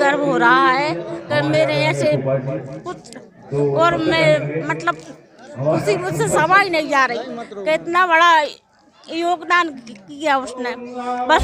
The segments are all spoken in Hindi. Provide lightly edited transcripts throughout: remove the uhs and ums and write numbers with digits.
गर्व हो रहा है कि मेरे ऐसे पुत्र और मैं मतलब खुशी मुझसे समझ नहीं जा रही कि इतना बड़ा योगदान किया उसने। बस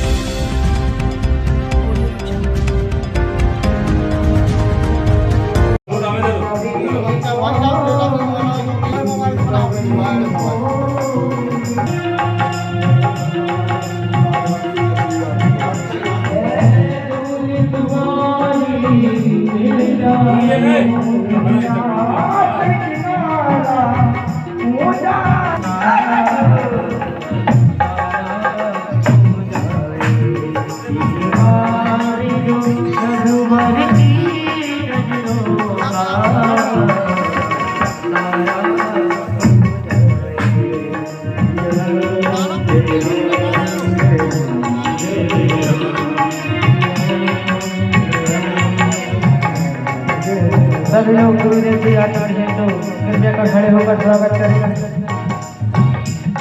सभी लोग गुरुदेव जी आचार्य हैं तो कृपया कर खड़े होकर स्वागत करें।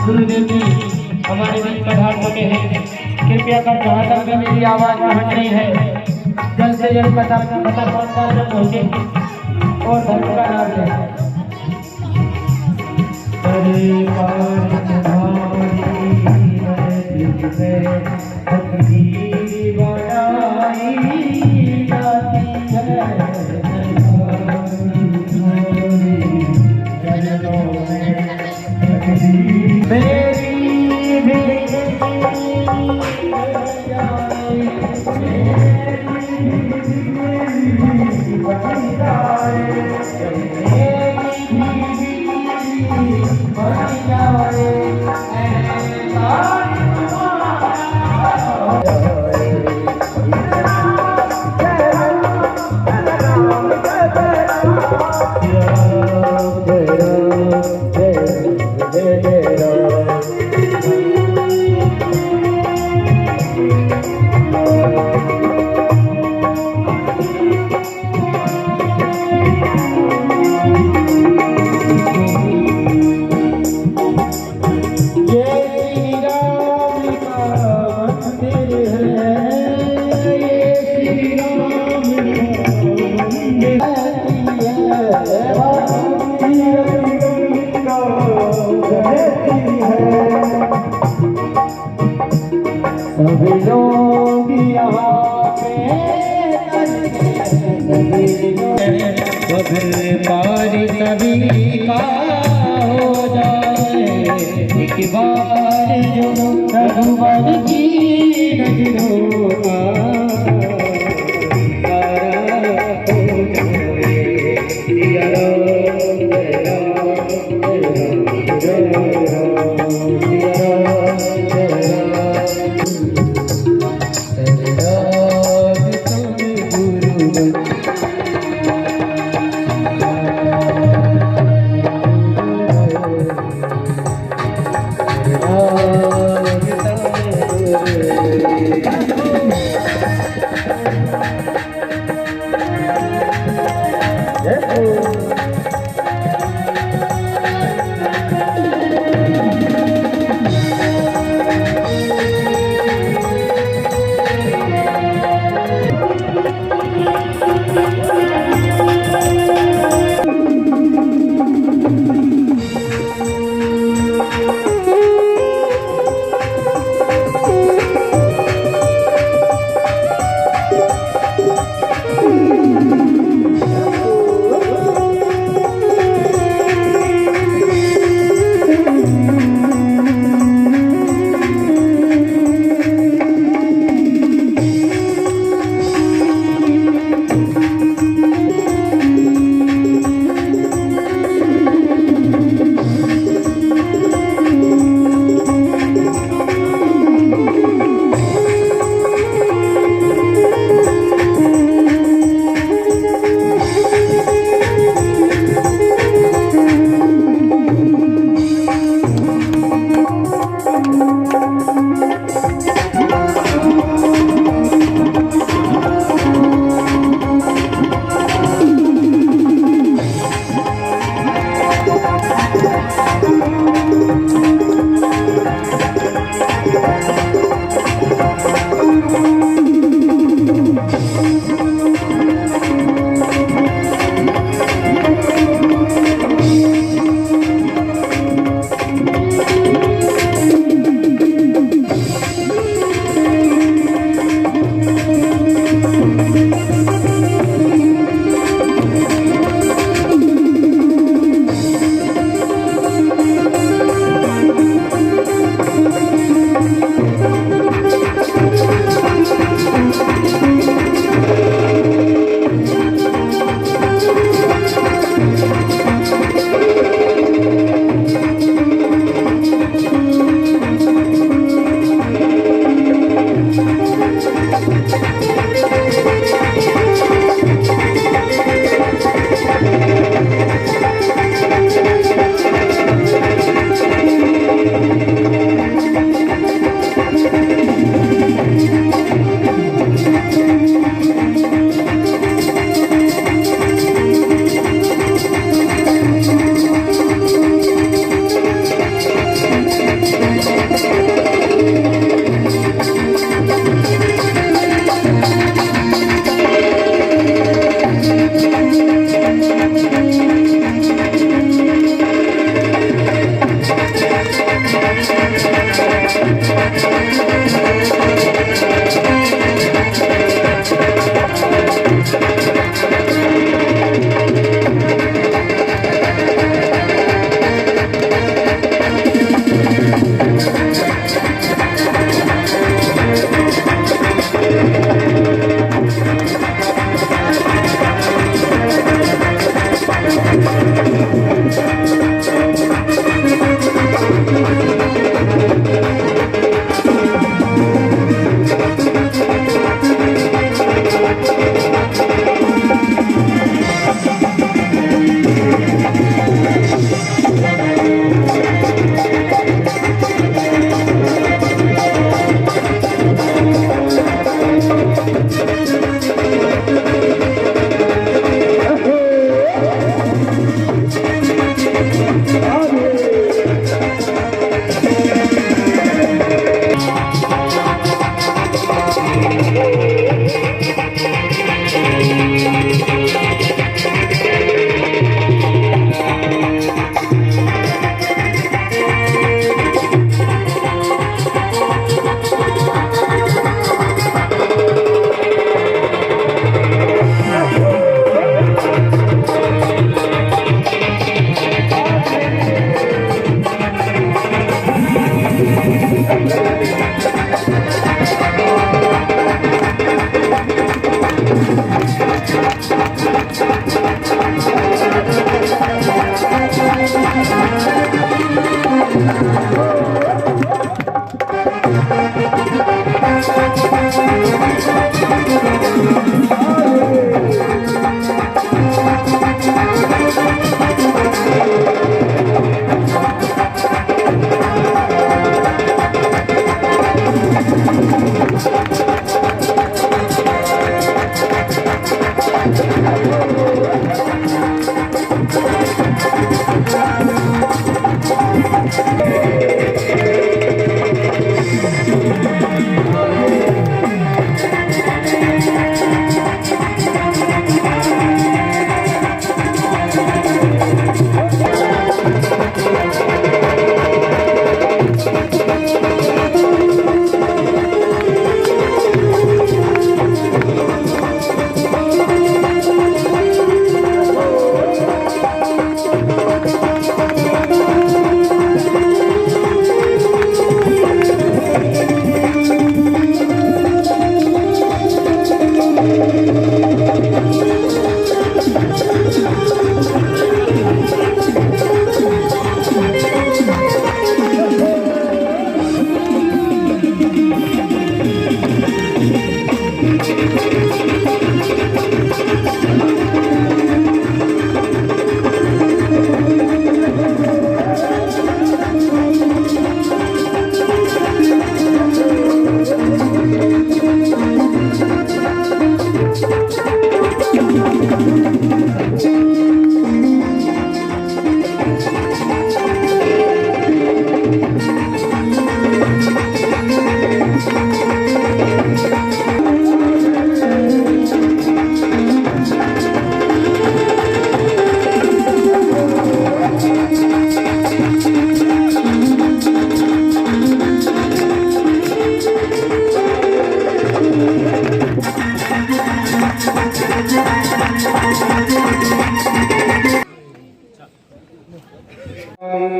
गुरुदेव जी हमारे बीच पधार चुके हैं। कृपया कर जहाँ तक भी मेरी आवाज पहुँच रही है जल्द से जल्द पता पहुँचे और धर्म का नाम लें। सभी लोग यहाँ पे पारी सभी का हो जाए एक बार जो रघुवर की नजरों का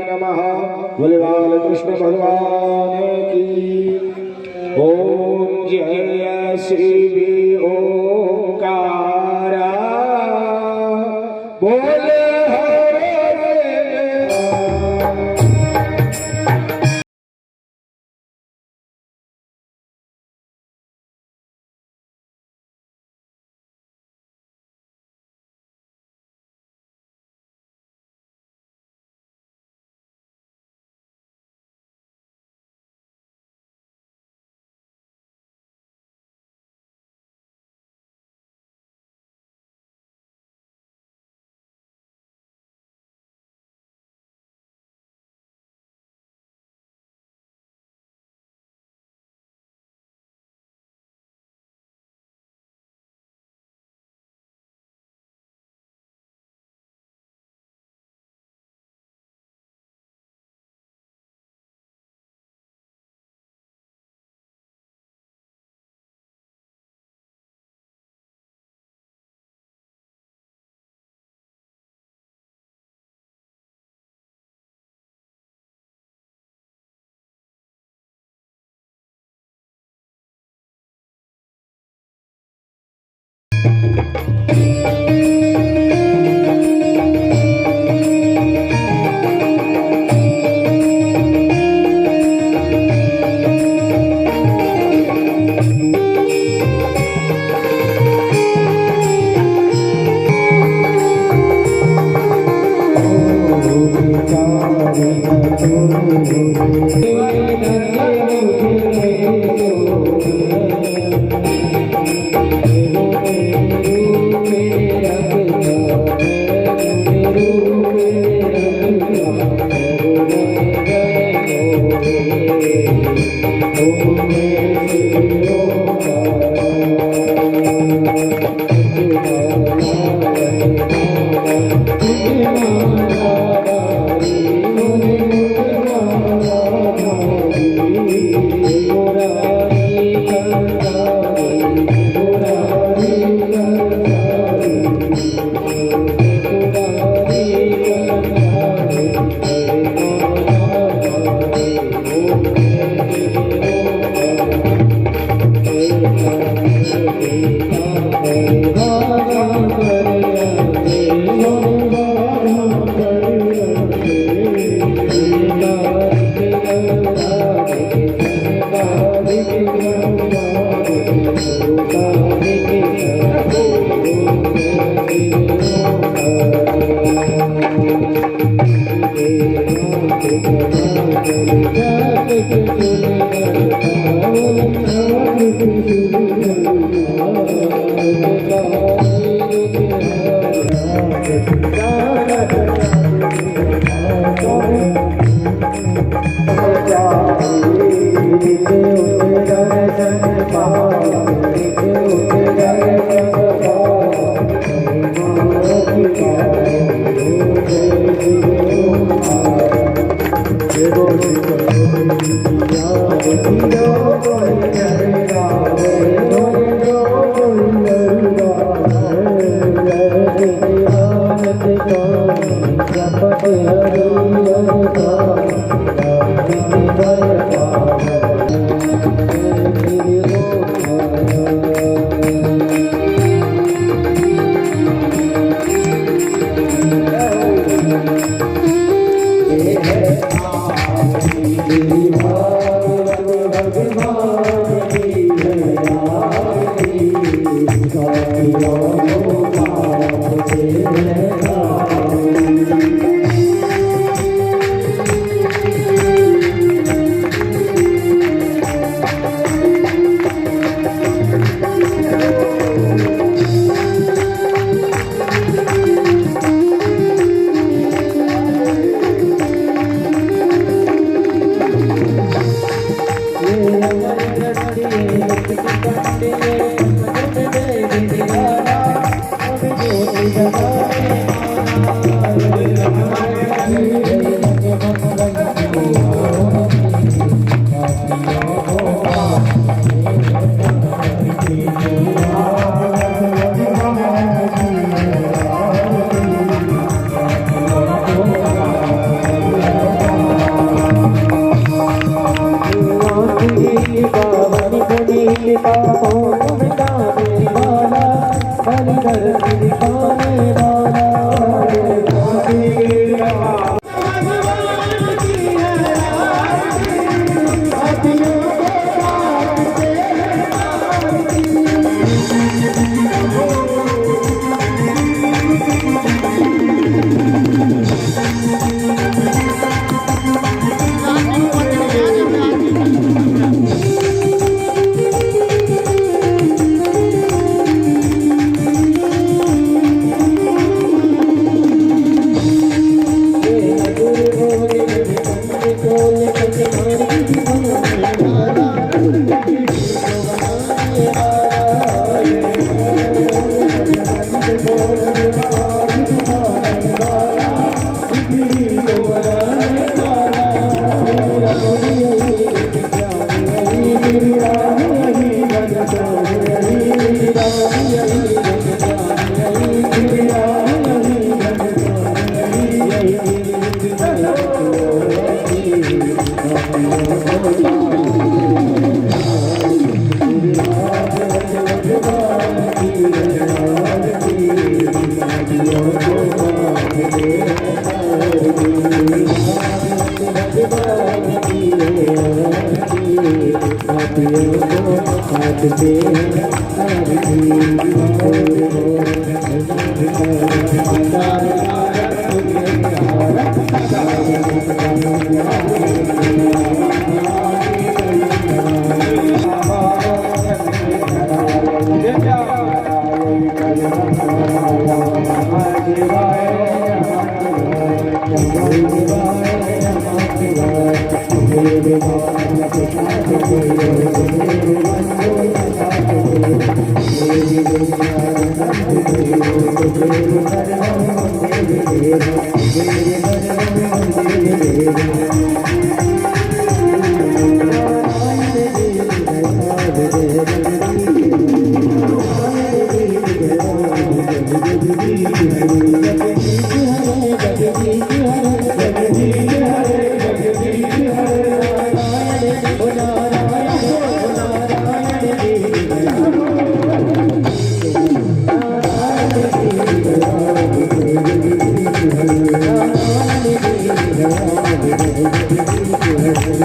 नमः बोले बालकृष्ण भगवान की। ओम जय श्री ओंकारा बोले Hare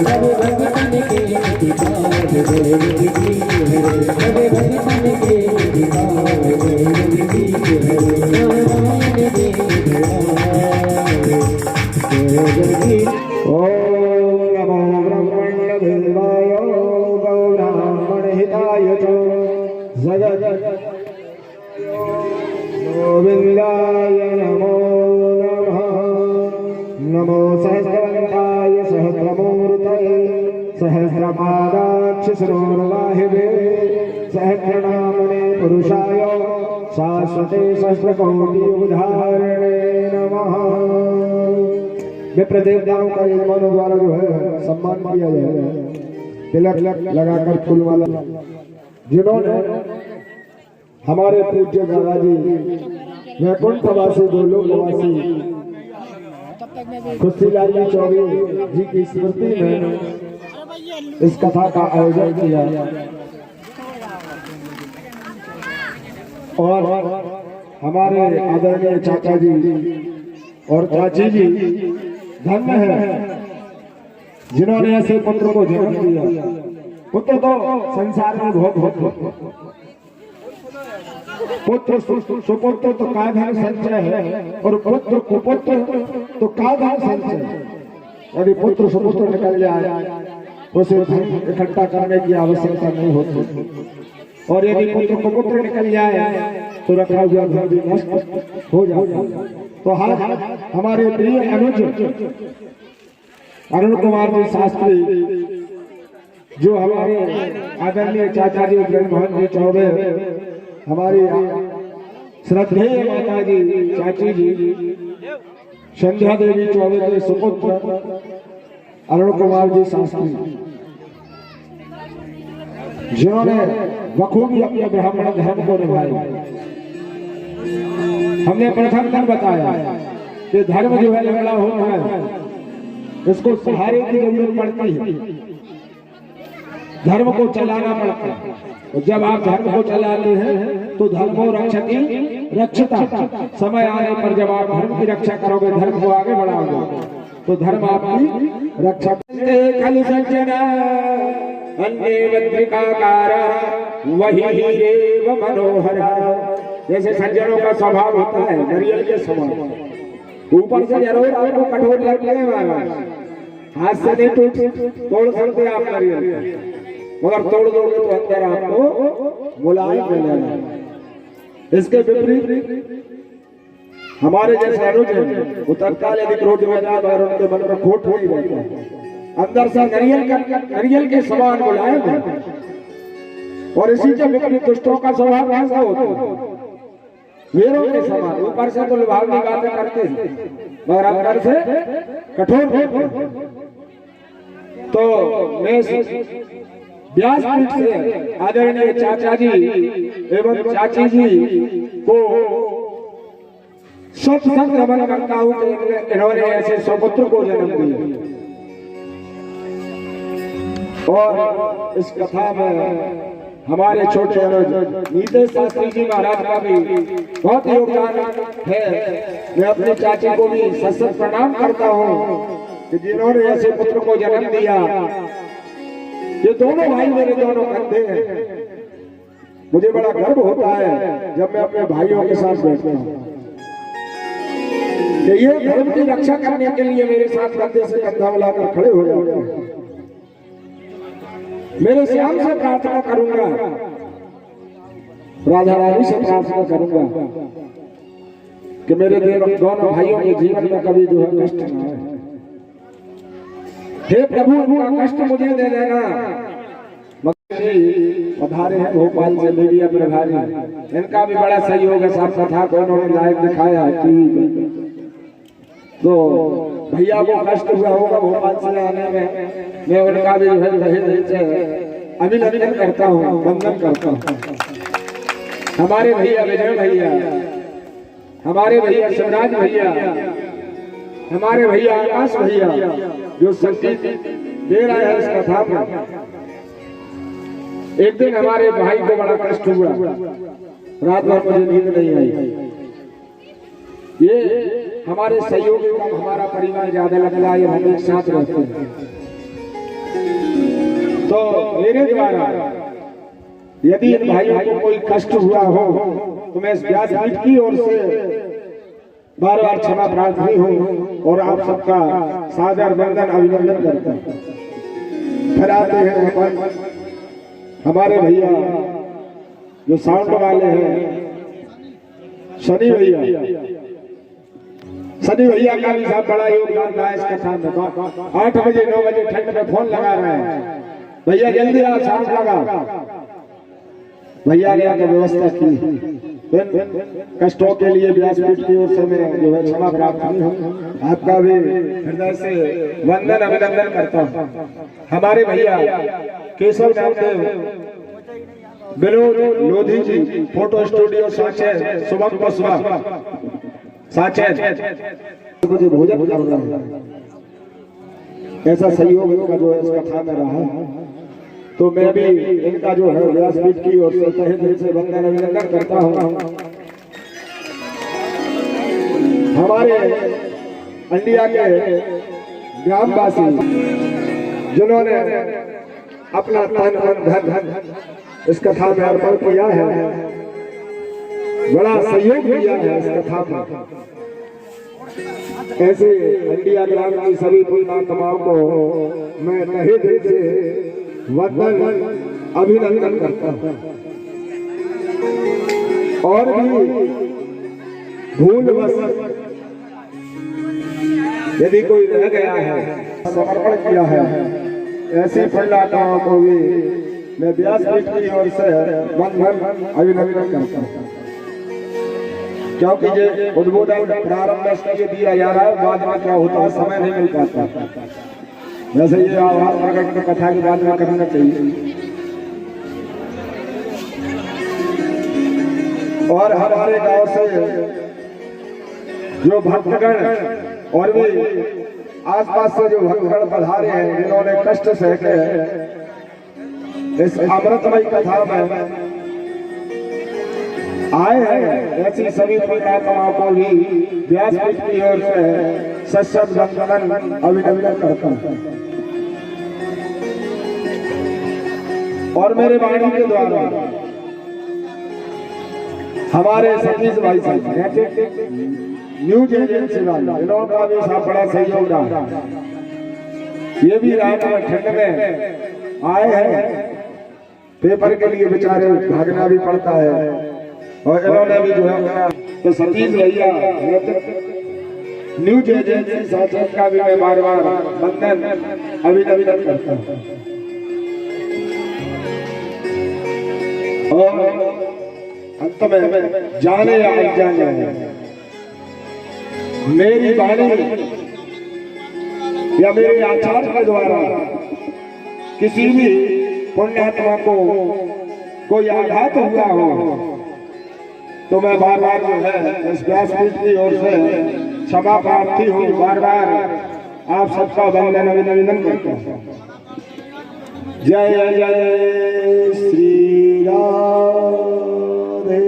सब भगतन के अधिकार देवी की है सब भगतन के अधिकार देवी की है नारायण देवी ओम नमो ब्रह्मण्यदेवाय गौरामणहिताय च जगत् गोविन्दाय नमो नमः नमो सहस्रवन्ताय सहस्रमूर्तये सहस्रपादाक्षिशिरोर्वाहिवे सहस्रनामने पुरुषाय शाश्वते सहस्रकोटियुगधारिणे नमः। विप्र देवताओं का यजमानों द्वारा जो है सम्मान किया जाएगा, तिलक लगाकर फूल वाला, जिन्होंने हमारे पूज्य दादाजी वैकुंठवासी गोलोकवासी खुशीलाल जी चौबे जी की स्मृति में इस कथा का आयोजन किया और हमारे आदरणीय चाचा जी और चाची जी धन्य है जिन्होंने ऐसे पुत्र को जन्म दिया। पुत्र तो संसार में बहुत पुत्र सुपुत्र तो का धन संचय है और पुत्र कुपुत्र तो का धन संचय। यदि पुत्र सुपुत्र निकल जाए तो उसे धन इकट्ठा करने की आवश्यकता नहीं होती, और यदि पुत्र कुपुत्र निकल जाए तो रखा हुआ धन भी नष्ट हो जाता। तो हमारे प्रिय अनुज अरुण कुमार जी शास्त्री जो हमारे आदरणीय चाचा जी ब्रह्मोहन जी चौबे, हमारी श्रद्धेय माता जी चाची जी संध्या देवी चौबे के सुपुत्र अरुण कुमार जी शास्त्री, जिन्होंने बखूबी अपने ब्राह्मण धर्म को निभाया। हमने प्रथम दिन बताया कि धर्म जो है लंगड़ा होता है, इसको सहारे की जरूरत पड़ती है, धर्म को चलाना पड़ता है। तो जब आप धर्म को चलाते हैं तो धर्मो रक्षति रक्षता, समय आने पर जब आप धर्म की रक्षा करोगे, धर्म को आगे बढ़ाओगे, तो धर्म आपकी रक्षा खलु सज्जना अन्य वज्रिकाकार वही हीरेव मनोहर। जैसे सज्जनों का स्वभाव होता है नारियल के समान, ऊपर से जरूर आपको कठोर लगने वाला, हाथ से नहीं तोड़ सकते आप नारियल, मगर तोड़ दोगे तो अंदर आपको मुलायम मिलेगा। इसके विपरीत हमारे जैसे अनुज हैं, वो तत्काल यदि क्रोध में जाए और उनके मन में खोट हो ही रहता है, अंदर से नारियल के समान मुलायम है। और इसी के विपरीत दुष्टों का स्वभाव ऐसा होता है वीरों के समान, ऊपर से तो लुभावनी बातें करते हैं मगर अंदर से कठोर होते हैं। तो मैं व्यासपीठ से आदरणीय चाचा जी एवं चाची जी को शत शत नमन करता हूँ कि इन्होंने ऐसे सुपुत्र को जन्म दिया। और इस कथा में हमारे छोटे नीतेश शास्त्री जी महाराज का भी बहुत योगदान है। मैं अपनी चाची को भी सशक्त प्रणाम करता हूँ कि जिन्होंने ऐसे पुत्र को जन्म दिया। ये दोनों भाई मेरे दोनों कंधे हैं। मुझे बड़ा गर्व होता है जब मैं अपने भाइयों के साथ बैठता हूँ कि ये धर्म की रक्षा करने के लिए मेरे साथ कंधे से कंधा मिलाकर खड़े हो जाते हैं। मेरे श्याम से प्रार्थना करूंगा, राधा रानी से प्रार्थना करूंगा कि मेरे दोनों भाइयों के जीवन में कभी जो है कष्ट न आए। हे प्रभु उनका कष्ट मुझे दे देना। पधारे हैं भोपाल से मीडिया प्रभारी, इनका भी बड़ा सहयोग है। साफ कथा को उन्होंने लाइव दिखाया टीवी पे, तो भैया को कष्ट हुआ होगा भोपाल से आने में। मैं उनका भी जो है दिल से अभिनंदन करता हूँ, वंदन करता हूँ। हमारे भैया विजय भैया, हमारे भैया शिवराज भैया, हमारे भैया आकाश भैया जो संगीत दे रहे हैं इस कथा में। एक दिन हमारे भाई को बड़ा कष्ट हुआ, रात भर मुझे नींद नहीं आई। ये हमारे सहयोग का हमारा परिवार ज्यादा लगता है, हम एक साथ रहते हैं। मेरे द्वारा यदि इन भाइयों को कोई कष्ट हुआ हो तो मैं इस व्यासपीठ की ओर से बार बार क्षमा प्रार्थी हूँ और आप सबका सादर वंदन अभिनंदन करता हूँ। फिर आते हैं हमारे भैया जो साउंड वाले हैं सनी भैया का भी साहब बड़ा योगदान रहा इस कथा में। 8 बजे 9 बजे ठंड में फोन लगा रहे हैं, भैया जल्दी आओ साउंड लगा। भैया ने आकर व्यवस्था की। कष्टों के लिए व्यासपीठ की ओर से मैं जो है क्षमा प्रार्थी हूँ। आपका भी हृदय से वंदन अभिनंदन करता हूँ। हमारे भैया केशव नामदेव विनोद लोधी जी फोटो स्टूडियो साचेत सुबह को सुबह साचेत मुझे भोजन कर रहे हैं। ऐसा सहयोग इनका जो है इस कथा में रहा, तो मैं भी इनका जो है व्यासपीठ की ओर से तहे दिल से वंदन अभिनंदन करता हूँ। हमारे इंडिया के ग्रामवासी जिन्होंने अपना तन मन धन इस कथा में अर्पण किया है, बड़ा सहयोग दिया है इस कथा में, ऐसे इंडिया ग्राम की सभी पुण्यात्माओं को मैं तहे दिल से वंदन अभिनंदन करता हूँ। और भी भूलवश यदि कोई रह गया है, समर्पण किया है, ऐसे पुण्यात्माओं को भी मैं व्यासपीठ की ओर से वंदन अभिनंदन करता हूँ। क्योंकि ये उद्बोधन प्रारंभ में दिया जा रहा है, बाद में क्या होता है समय नहीं मिल पाता। वैसे ये आभार प्रकट कथा के बाद में करना चाहिए। और हमारे गांव से जो भक्तगण और भी आसपास से जो भक्तगण पधारे हैं, जिन्होंने कष्ट सहके इस अमृतमय कथा में आए हैं, ऐसी सभी पुण्यात्माओं को भी व्यासपीठ की ओर से सशक्त वंदन अभिनंदन करता हूँ। और मेरे वाणी के द्वारा हमारे सतीश भाई साहब न्यूज एजेंसी वाले, इन्होंने भी साहब बड़ा सहयोग रहा। ये भी रात में ठंड में आए हैं, पेपर के लिए बेचारे भागना भी पड़ता है, और इन्होंने भी जो है तो सतीश भैया न्यूज एजेंसी साचेत का भी मैं बार बार वंदन अभिनंदन करता हूँ। और अंत में जाने या अनजाने मेरी वाणी या मेरे आचार के द्वारा किसी भी पुण्यात्मा को कोई आघात हुआ हो तो मैं बार बार जो है इस व्यासपीठ की ओर से क्षमा प्रार्थी हूँ। बार बार आप सबका वंदन अभिनंदन करता हूँ। जय जय श्री राधे।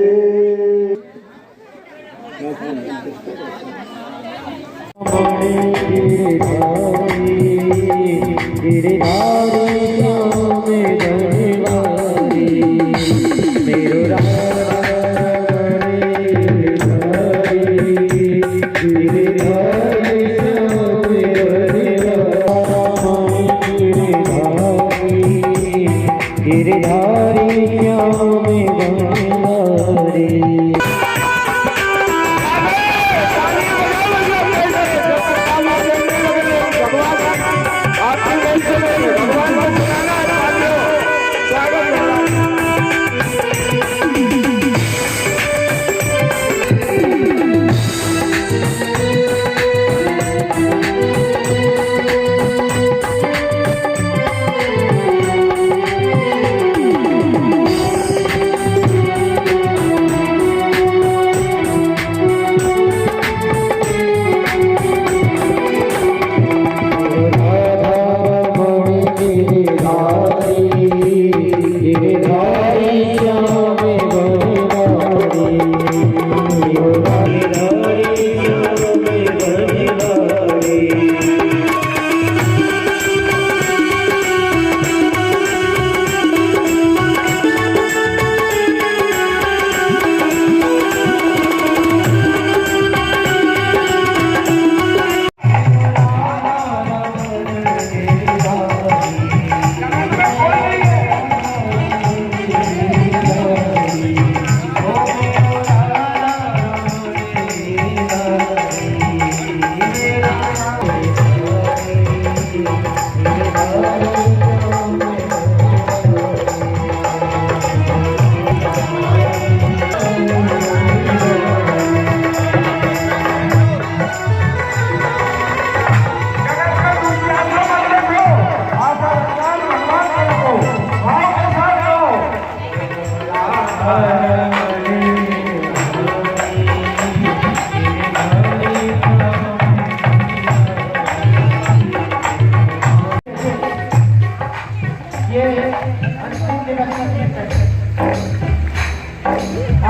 ये अंतिम दिवस का गीत है।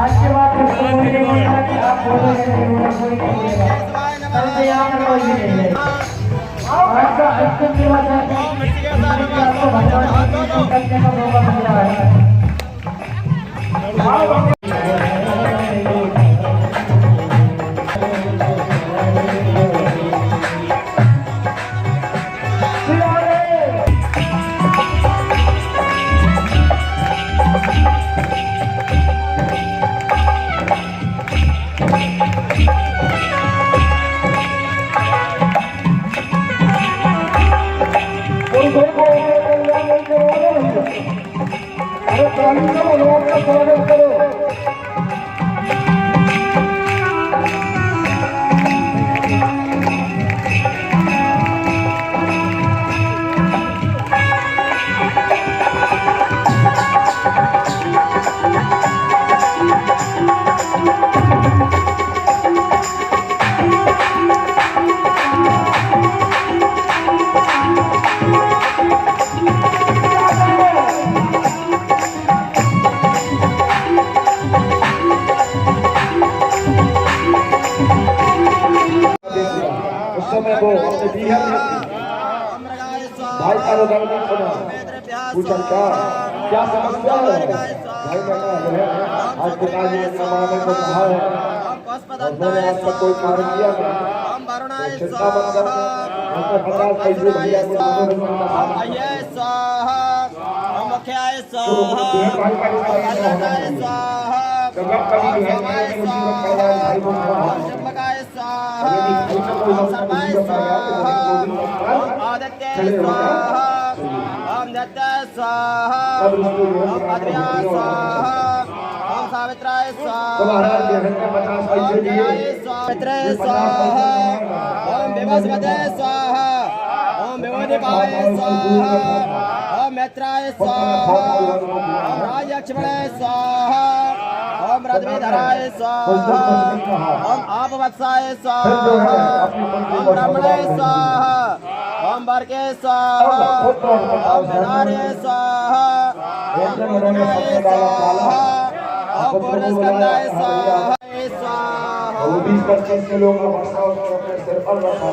आज के बाद बोलने वाला कि आप बोलोगे कोई नहीं बोलेगा, कल से यहाँ पर कोई भी नहीं है। आज का अंतिम दिवस है, आपको भगवान की करने का मौका मिल रहा है। भाई का रोदन सुना पूछा क्या समस्या है भाई। मैंने आज पिताजी ने कमाने को कहा है और मैंने आज तक कोई कार्य किया नहीं, चिंता मत कर। हमको 50 पैसे भैया को सावित्राय ओम विवस्वते स्वाहा ओम विभूतिभाय स्वाहा ओम मैत्राय स्वाहा ओम राजलक्ष्मणे स्वाहा ओम रद्विधराय स्वाहा ओम आपवत्साय स्वाहा ओम ब्रह्मणे स्वाहा ओम वर्गे स्वाहा ओम विनारे स्वाहा ओम गुरुनाय स्वाहा ओम पूर्णस्कंदाय स्वाहा। 20-25 किलो का वर्षा अपने सिर पर रखा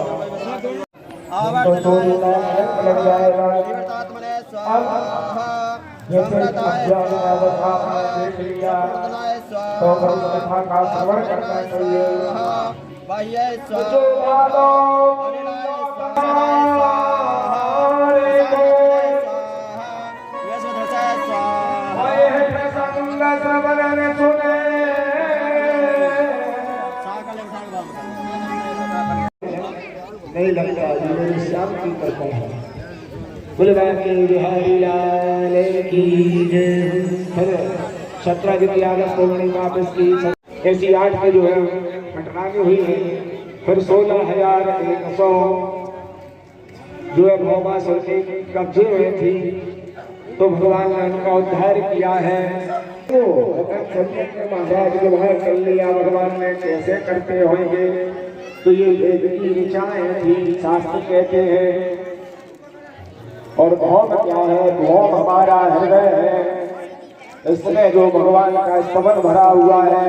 तो लग जाएगा। जैसे अवस्था देख लिया तो कथा का श्रवण करना चाहिए। नहीं लगता ये मेरी श्याम की करता है। बुलवा के बिहारी लाल की जय। फिर 17 अगस्त को मणि वापस की ऐसी 8 में जो है घटना हुई है। फिर 16,100 जो है भौमासुर के कब्जे में थी तो भगवान ने उनका उद्धार किया है। तो महाराज व्यवहार कर लिया भगवान ने कैसे करते होंगे तो ये वेद की ऋचाएं थी, शास्त्र कहते हैं। और भौम क्या है? भौम हमारा हृदय है, इसमें जो भगवान का स्तवन भरा हुआ है।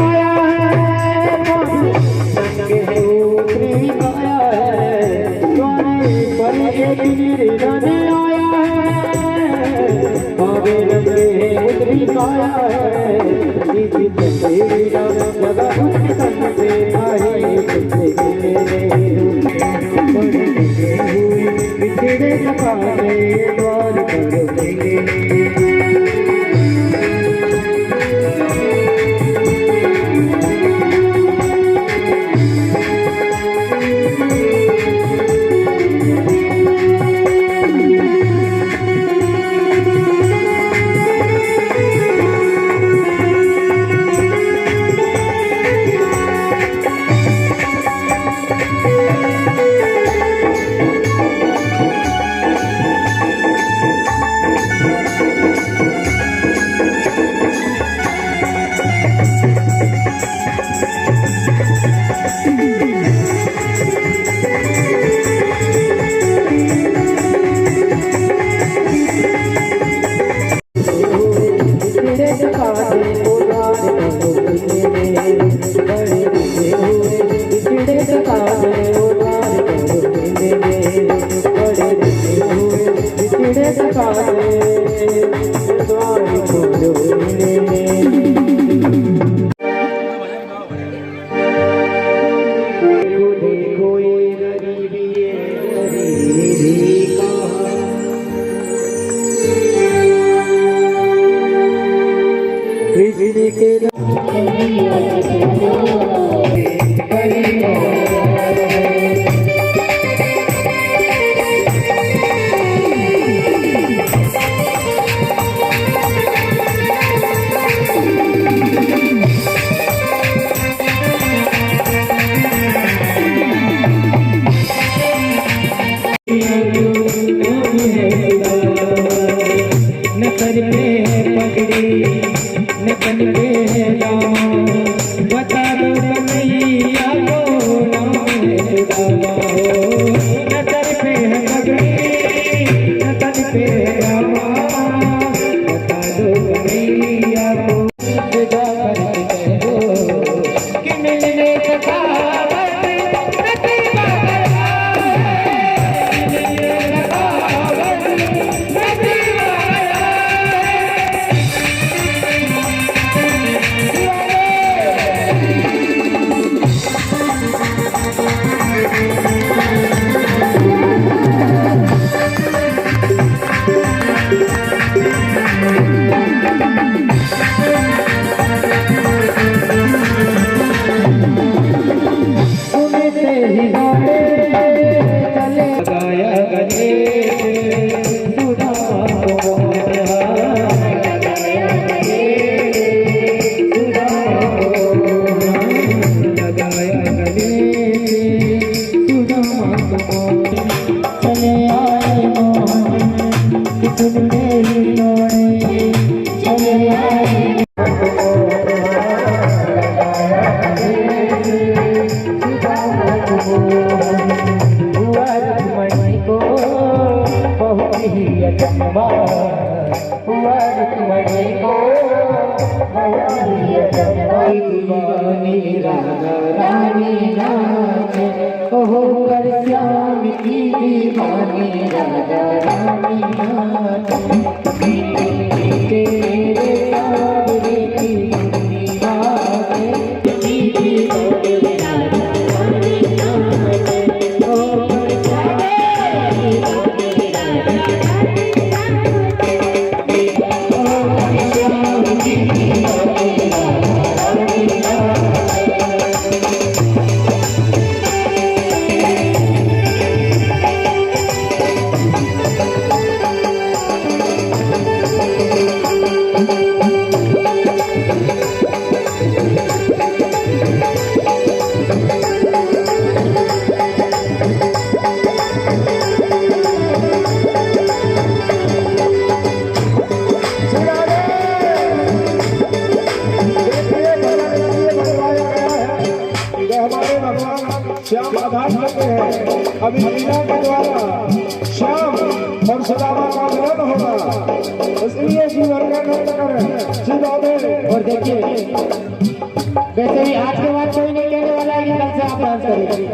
आया है न कर पे पगड़ी न कन पे दामा बता दो कन्हैया को नाम है दामा हो न कर पे पगड़ी न कन पे दामा बता दो कन्हैया को विदा करके कह दो कि मिलने का ओहो कर श्याम की दीवानी राधा रानी नाचे तेरे सावरे की दुनिया में दीदी राधा रानी नाचे ओहो कर श्याम की श्याम आधार करते हैं। अभी लीला के द्वारा श्याम और सुदामा का मिलन होगा, इसलिए जीवन का नृत्य करें। सीधा में और देखिए वैसे भी आज के बाद कोई नहीं कहने वाला है कि कल से आप डांस करेंगे।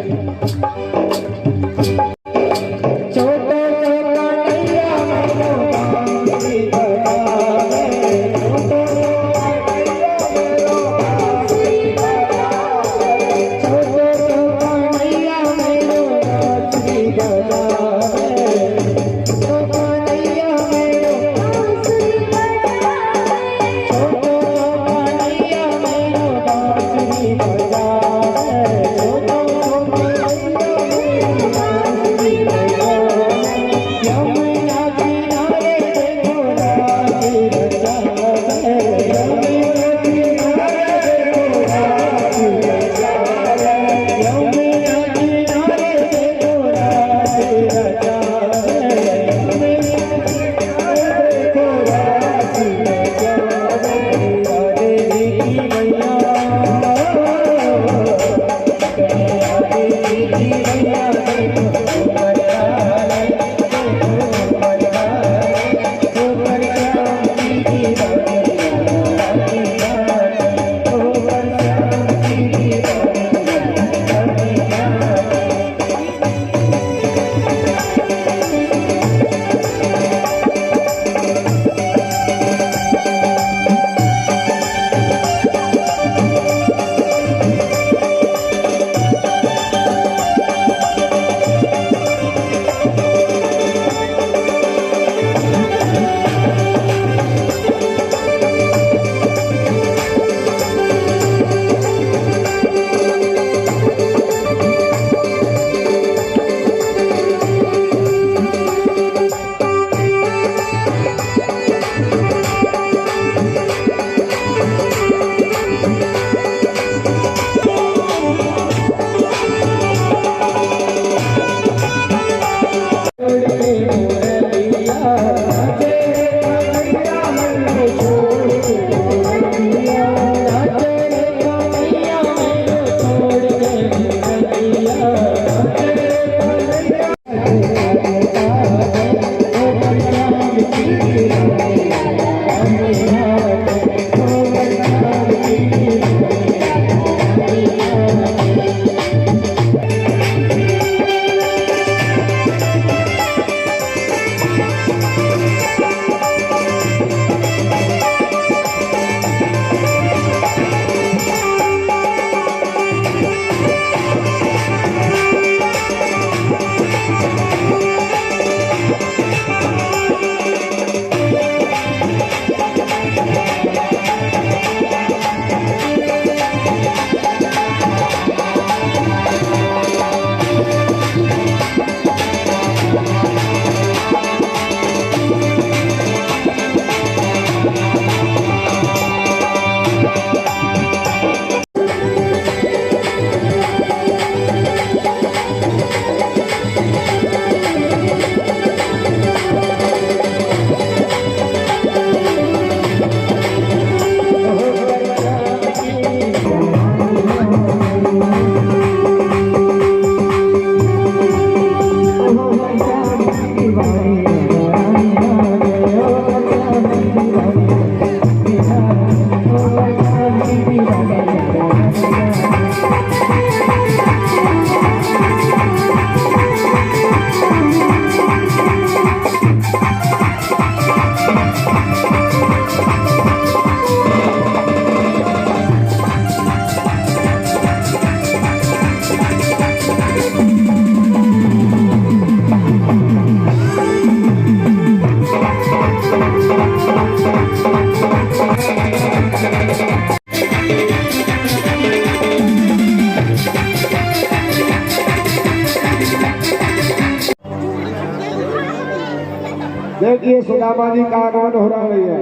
देखिए सुदामा जी का आगमन हो रहा है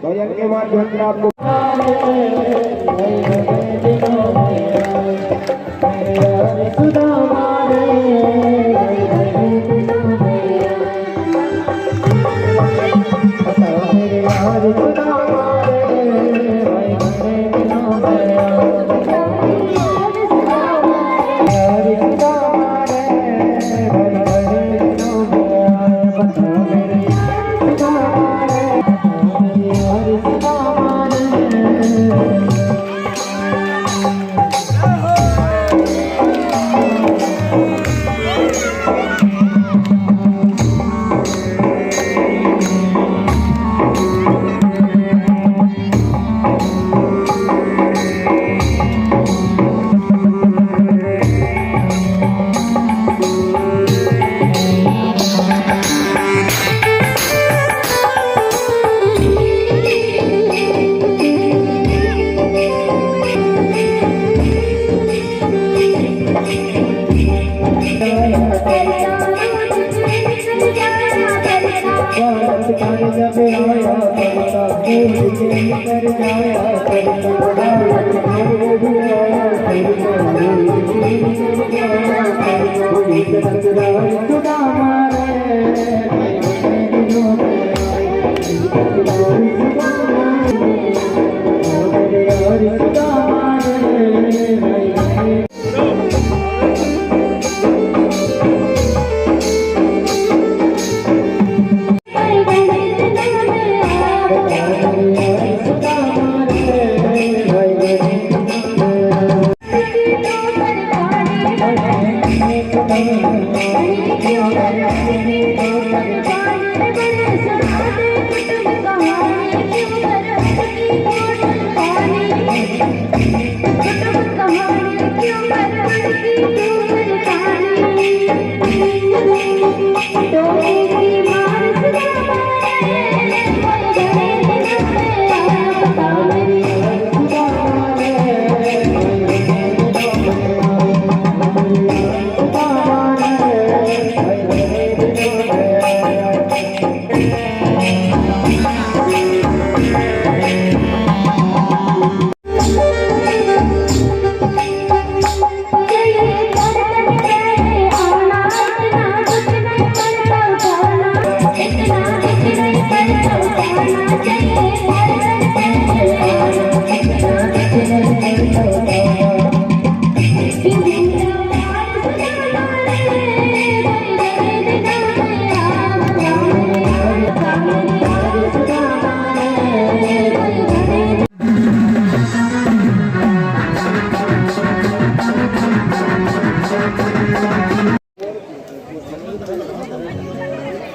भजन के माध्यम से आपको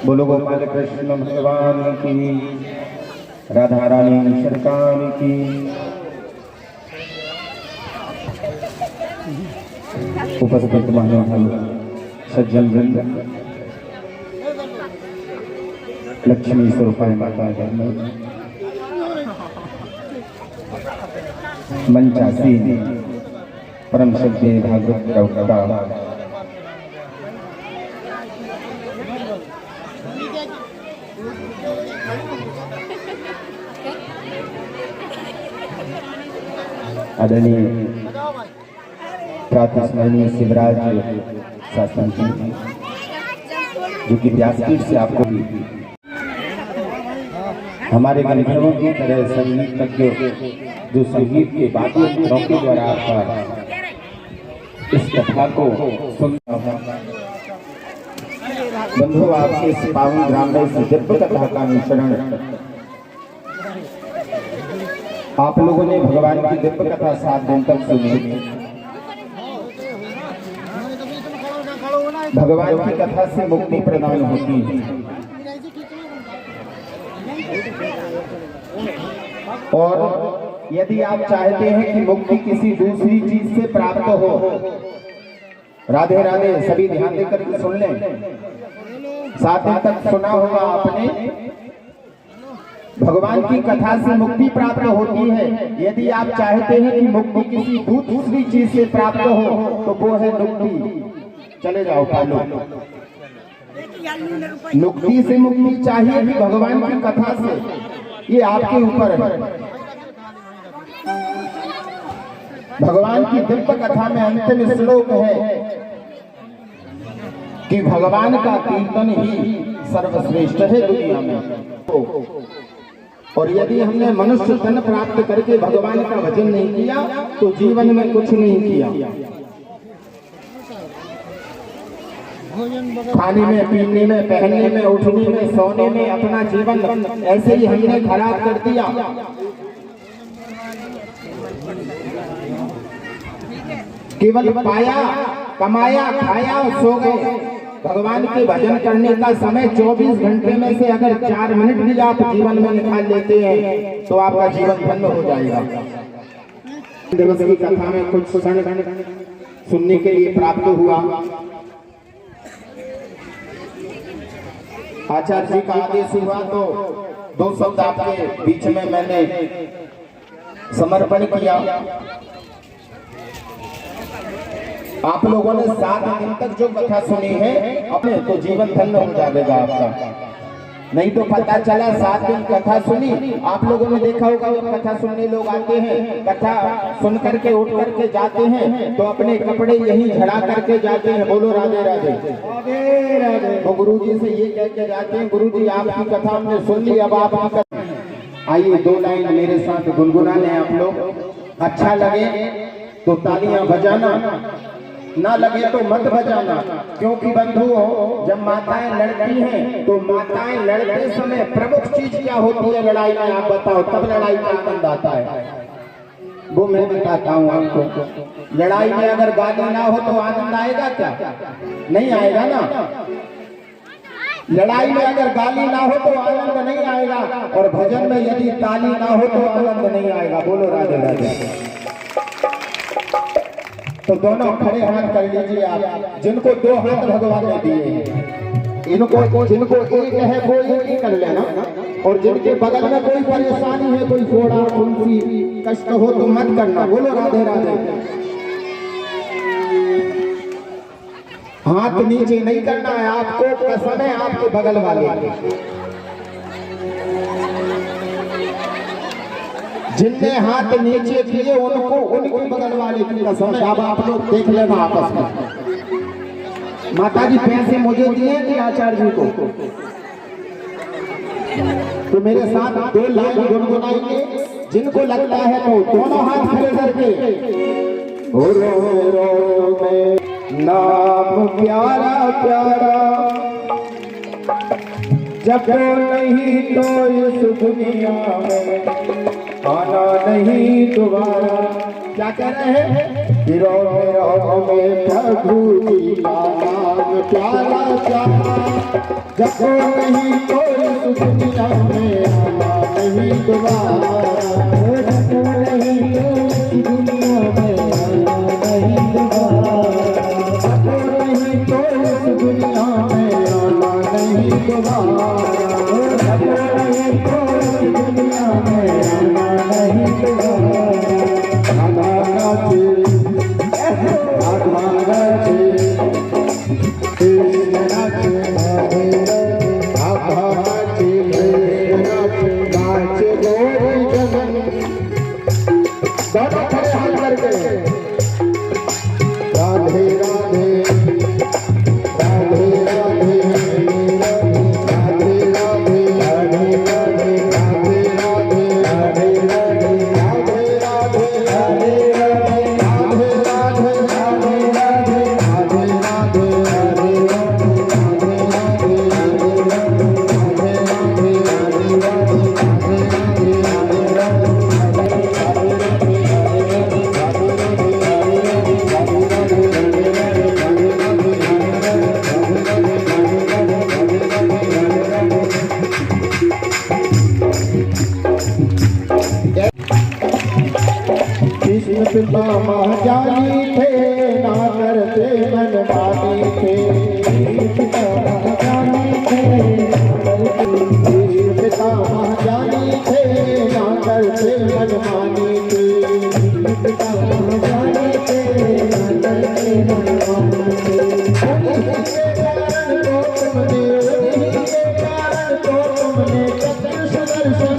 बोलो गोपाल कृष्ण भगवान की, राधा रानी सरकार की। उपस्थित महानुभाव सज्जन वृंद, लक्ष्मी स्वरूपाय माता जन्म मंचासी परम सज्जे भागवत प्रवक्ता आदरणीय प्रातस्मरणीय शिवराज शासन जी, जो कि व्यासपीठ से आपको भी हमारे गंधर्वों की तरह संगीतज्ञ जो संगीत के वाद्यों के द्वारा आपका इस कथा को सुनता हूँ। बंधु, आपके इस पावन ग्राम में दिव्य कथा का अनुसरण आप लोगों ने भगवान की दिव्य कथा 7 दिन तक सुनी। भगवान की कथा से मुक्ति प्रदान होती है और यदि आप चाहते हैं कि मुक्ति किसी दूसरी चीज से प्राप्त हो, राधे राधे, सभी ध्यान देकर के सुन लें। 7 दिन तक सुना होगा आपने, भगवान की कथा से मुक्ति प्राप्त होती है। यदि आप चाहते हैं कि मुक्ति किसी दूसरी चीज से प्राप्त हो तो वो है नुक्ति। चले जाओ पालो, नुक्ति से मुक्ति चाहिए कि भगवान की कथा से, ये आपके ऊपर है। भगवान की दिव्य कथा में अंतिम श्लोक है कि भगवान का कीर्तन ही सर्वश्रेष्ठ है दुनिया में। और यदि हमने मनुष्य तन प्राप्त करके भगवान का भजन नहीं किया तो जीवन में कुछ नहीं किया। खाने में, पीने में, पहनने में, उठने में, सोने में अपना जीवन ऐसे ही हमने खराब कर दिया। केवल पाया, कमाया, खाया और सो गए। भगवान के भजन करने का समय 24 घंटे में से अगर 4 मिनट भी आप जीवन में निकाल लेते हैं तो आपका जीवन धन्य हो जाएगा। दिवस की कथा में कुछ क्षण सुनने के लिए प्राप्त हुआ। आचार्य जी का आदेश हुआ तो 2 शब्द आपके बीच में मैंने समर्पण किया। आप लोगों ने 7 दिन तक जो कथा सुनी है अपने, तो जीवन धन्य हो जाएगा आपका। नहीं तो पता चला 7 दिन कथा सुनी, आप लोगों ने देखा होगा वो कथा सुनने लोग आते हैं, कथा सुन करके उठ करके जाते हैं तो अपने कपड़े यही झड़ा करके जाते हैं। बोलो राधे राधे, राधे राधे। तो गुरु जी से ये कह के जाते हैं, गुरु जी आपकी कथा हमने सुन ली, अब आपकी कथा। आइए 2 लाइन मेरे साथ गुनगुना लें आप लोग। अच्छा लगे तो तालियां बजाना, ना लगे तो मत बजाना। क्योंकि बंधुओं, जब माताएं लड़ती हैं तो माताएं लड़ते समय प्रमुख चीज क्या होती है लड़ाई में, आप बताओ, तब लड़ाई का आनंद आता है। वो मैं बताता हूँ आपको। लड़ाई में अगर गाली ना हो तो आनंद आएगा क्या? नहीं आएगा ना। लड़ाई में अगर गाली ना हो तो आनंद नहीं आएगा, और भजन में यदि ताली ना हो तो आनंद नहीं आएगा। बोलो राधे राधे। तो दोनों खड़े हाथ कर लीजिए आप, जिनको 2 हाथ भगवान ने दिए हैं। इनको, जिनको एक है वो एक ही कर लेना, और जिनके बगल में कोई परेशानी है, कोई फोड़ा फुंसी कष्ट हो तो मत करना। बोलो राधे राधे। हाथ नीचे नहीं करना है आपको, कसम है आपके बगल वाले। जिनने हाथ नीचे किए उनको, उनके बगल वाले की कसम। अब आप लोग देख लेना आपस में। माता जी पैसे मुझे दिए कि आचार्य जी को? तो मेरे साथ 2 लाइन गुनगुनाएंगे। जिनको लगता है तो दोनों हाथ खड़े करके, रो में नाम प्यारा प्यारा, जब नहीं तो इस दुनिया में आना नहीं दोबारा। क्या कह रहे हैं? हीरो में प्रभु जी का नाम प्यारा प्यारा, जब नहीं तो इस दुनिया में आना नहीं दोबारा। जब नहीं तो इस दुनिया में आना नहीं दोबारा। जब नहीं तो इस दुनिया में आना नहीं दोबारा। जब नहीं तो इस दुनिया में आना नहीं दोबारा। पिता महाजानी थे ना करते मनमानी थे। पिता महाजानी थे पिता महाजानी थे ना करते मनमानी थे। पिता महाजानी थे ना करते मनमानी थे। तुमने चक्र सुदर्शन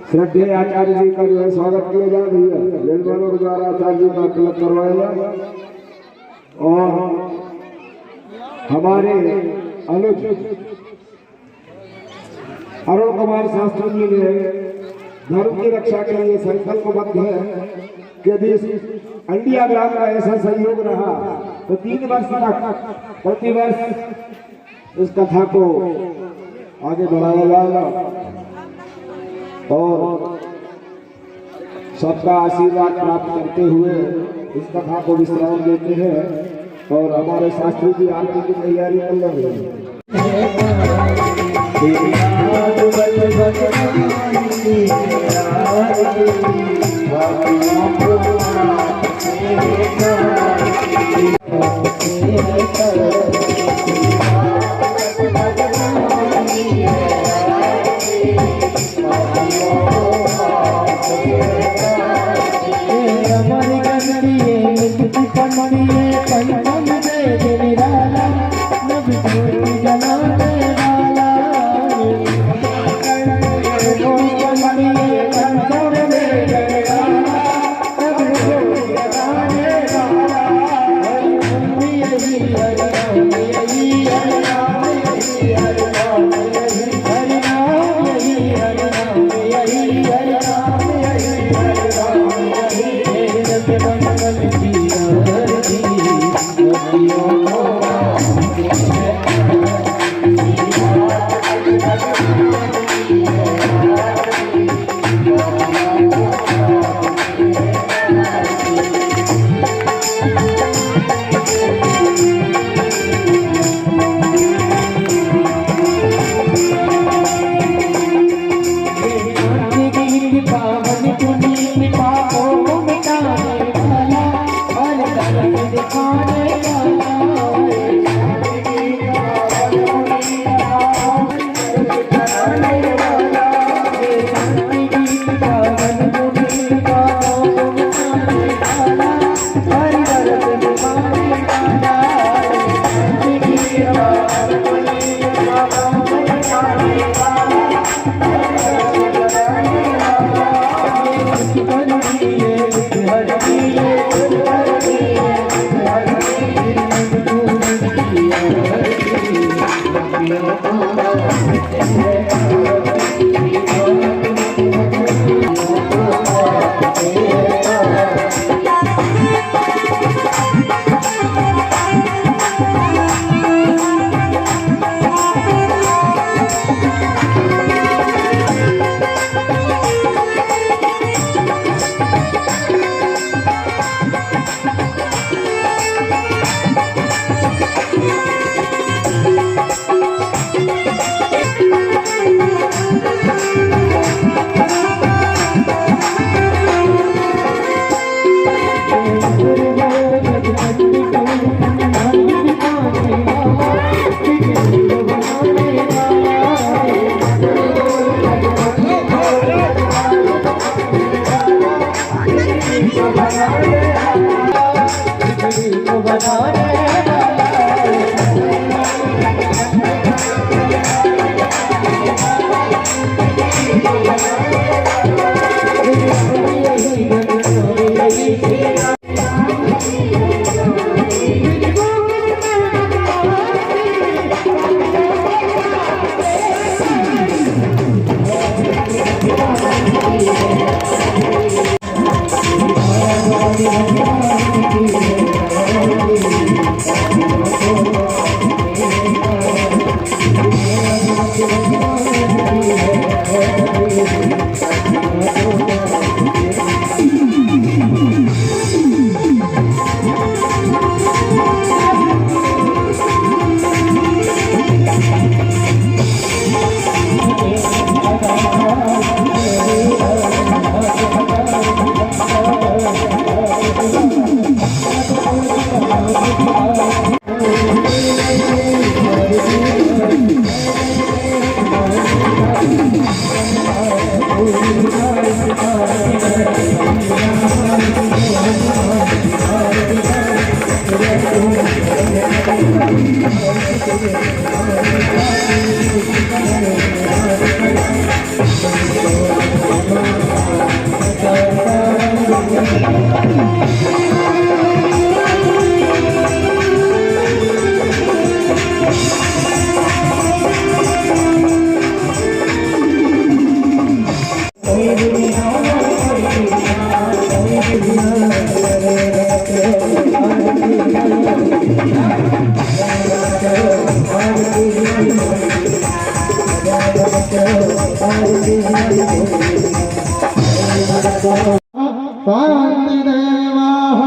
श्रद्धेय आचार्य जी का जो है स्वागत किया जाए भैया। मेहमानों के द्वारा आचार्य जी का तिलक करवाया जाए और हमारे अनुज अरुण कुमार शास्त्री जी ने धर्म की रक्षा के लिए संकल्पबद्ध है कि यदि इंडिया ग्राम का ऐसा सहयोग रहा तो 3 वर्ष तक प्रतिवर्ष इस कथा को आगे बढ़ाया जाएगा और सबका आशीर्वाद प्राप्त करते हुए इस कथा को विश्राम देते हैं और हमारे शास्त्री जी आरती की तैयारी कर रहे हैं। Yeah. शांति देवाः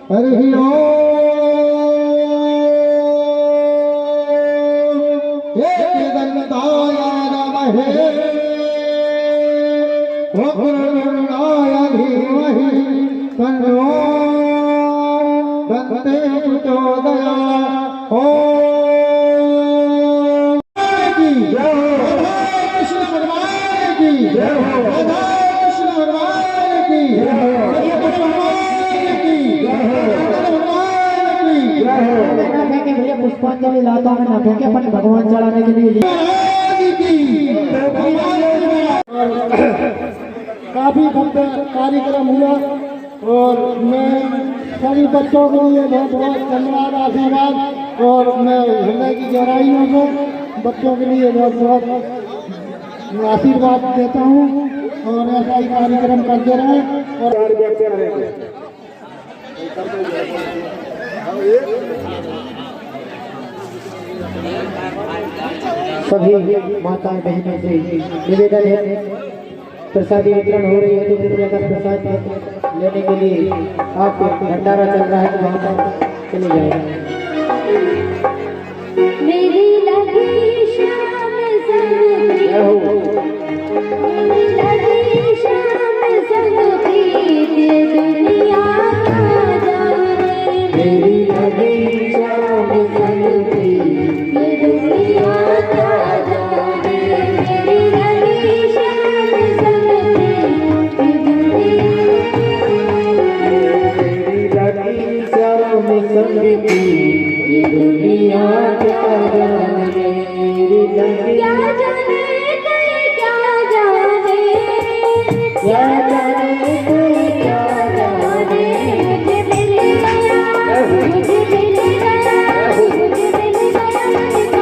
हरि ओम एकदन्ताय नमः वक्रतुण्डाय धीमहि तन्नो दन्ते प्रचोदयात् ओम की जय हो कृष्ण भगवान की जय हो कृष्ण भगवान की जय हो भैया पुष्पांजलि लाता हूँ ना फेंके अपन भगवान चढ़ाने के लिए काफी भव्य कार्यक्रम हुआ और मैं सभी बच्चों के लिए बहुत बहुत धन्यवाद आशीर्वाद और मैं हृदय की गहराइयों से बच्चों के लिए बहुत बहुत आशीर्वाद देता हूँ और ऐसा ही कार्यक्रम करते रहें और सभी माता बहनों से निवेदन है प्रसादी वितरण हो रही है तो कृपया कर प्रसाद लेने के लिए आप भंडारा चल रहा है तो वहाँ पर चले जाएगा। मेरी लगी शाम संग प्रीत दुनिया का जाने मेरी लगी शाम संग प्रीत दुनिया का जाने मेरी लगी शाम संग प्रीत दुनिया का जाने क्या जाने कोई क्या जाने क्या जाने कोई क्या जाने मुझे मिल गया मुझे मिल गया मुझे मिल गया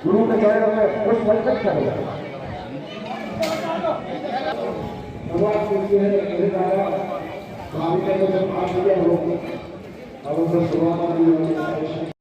गुरु के चरण में पुष्प अर्पित करेगा। भगवान के लिए मेरे द्वारा स्वामी ने जो मान लिया हो अब उनको शुरुआत की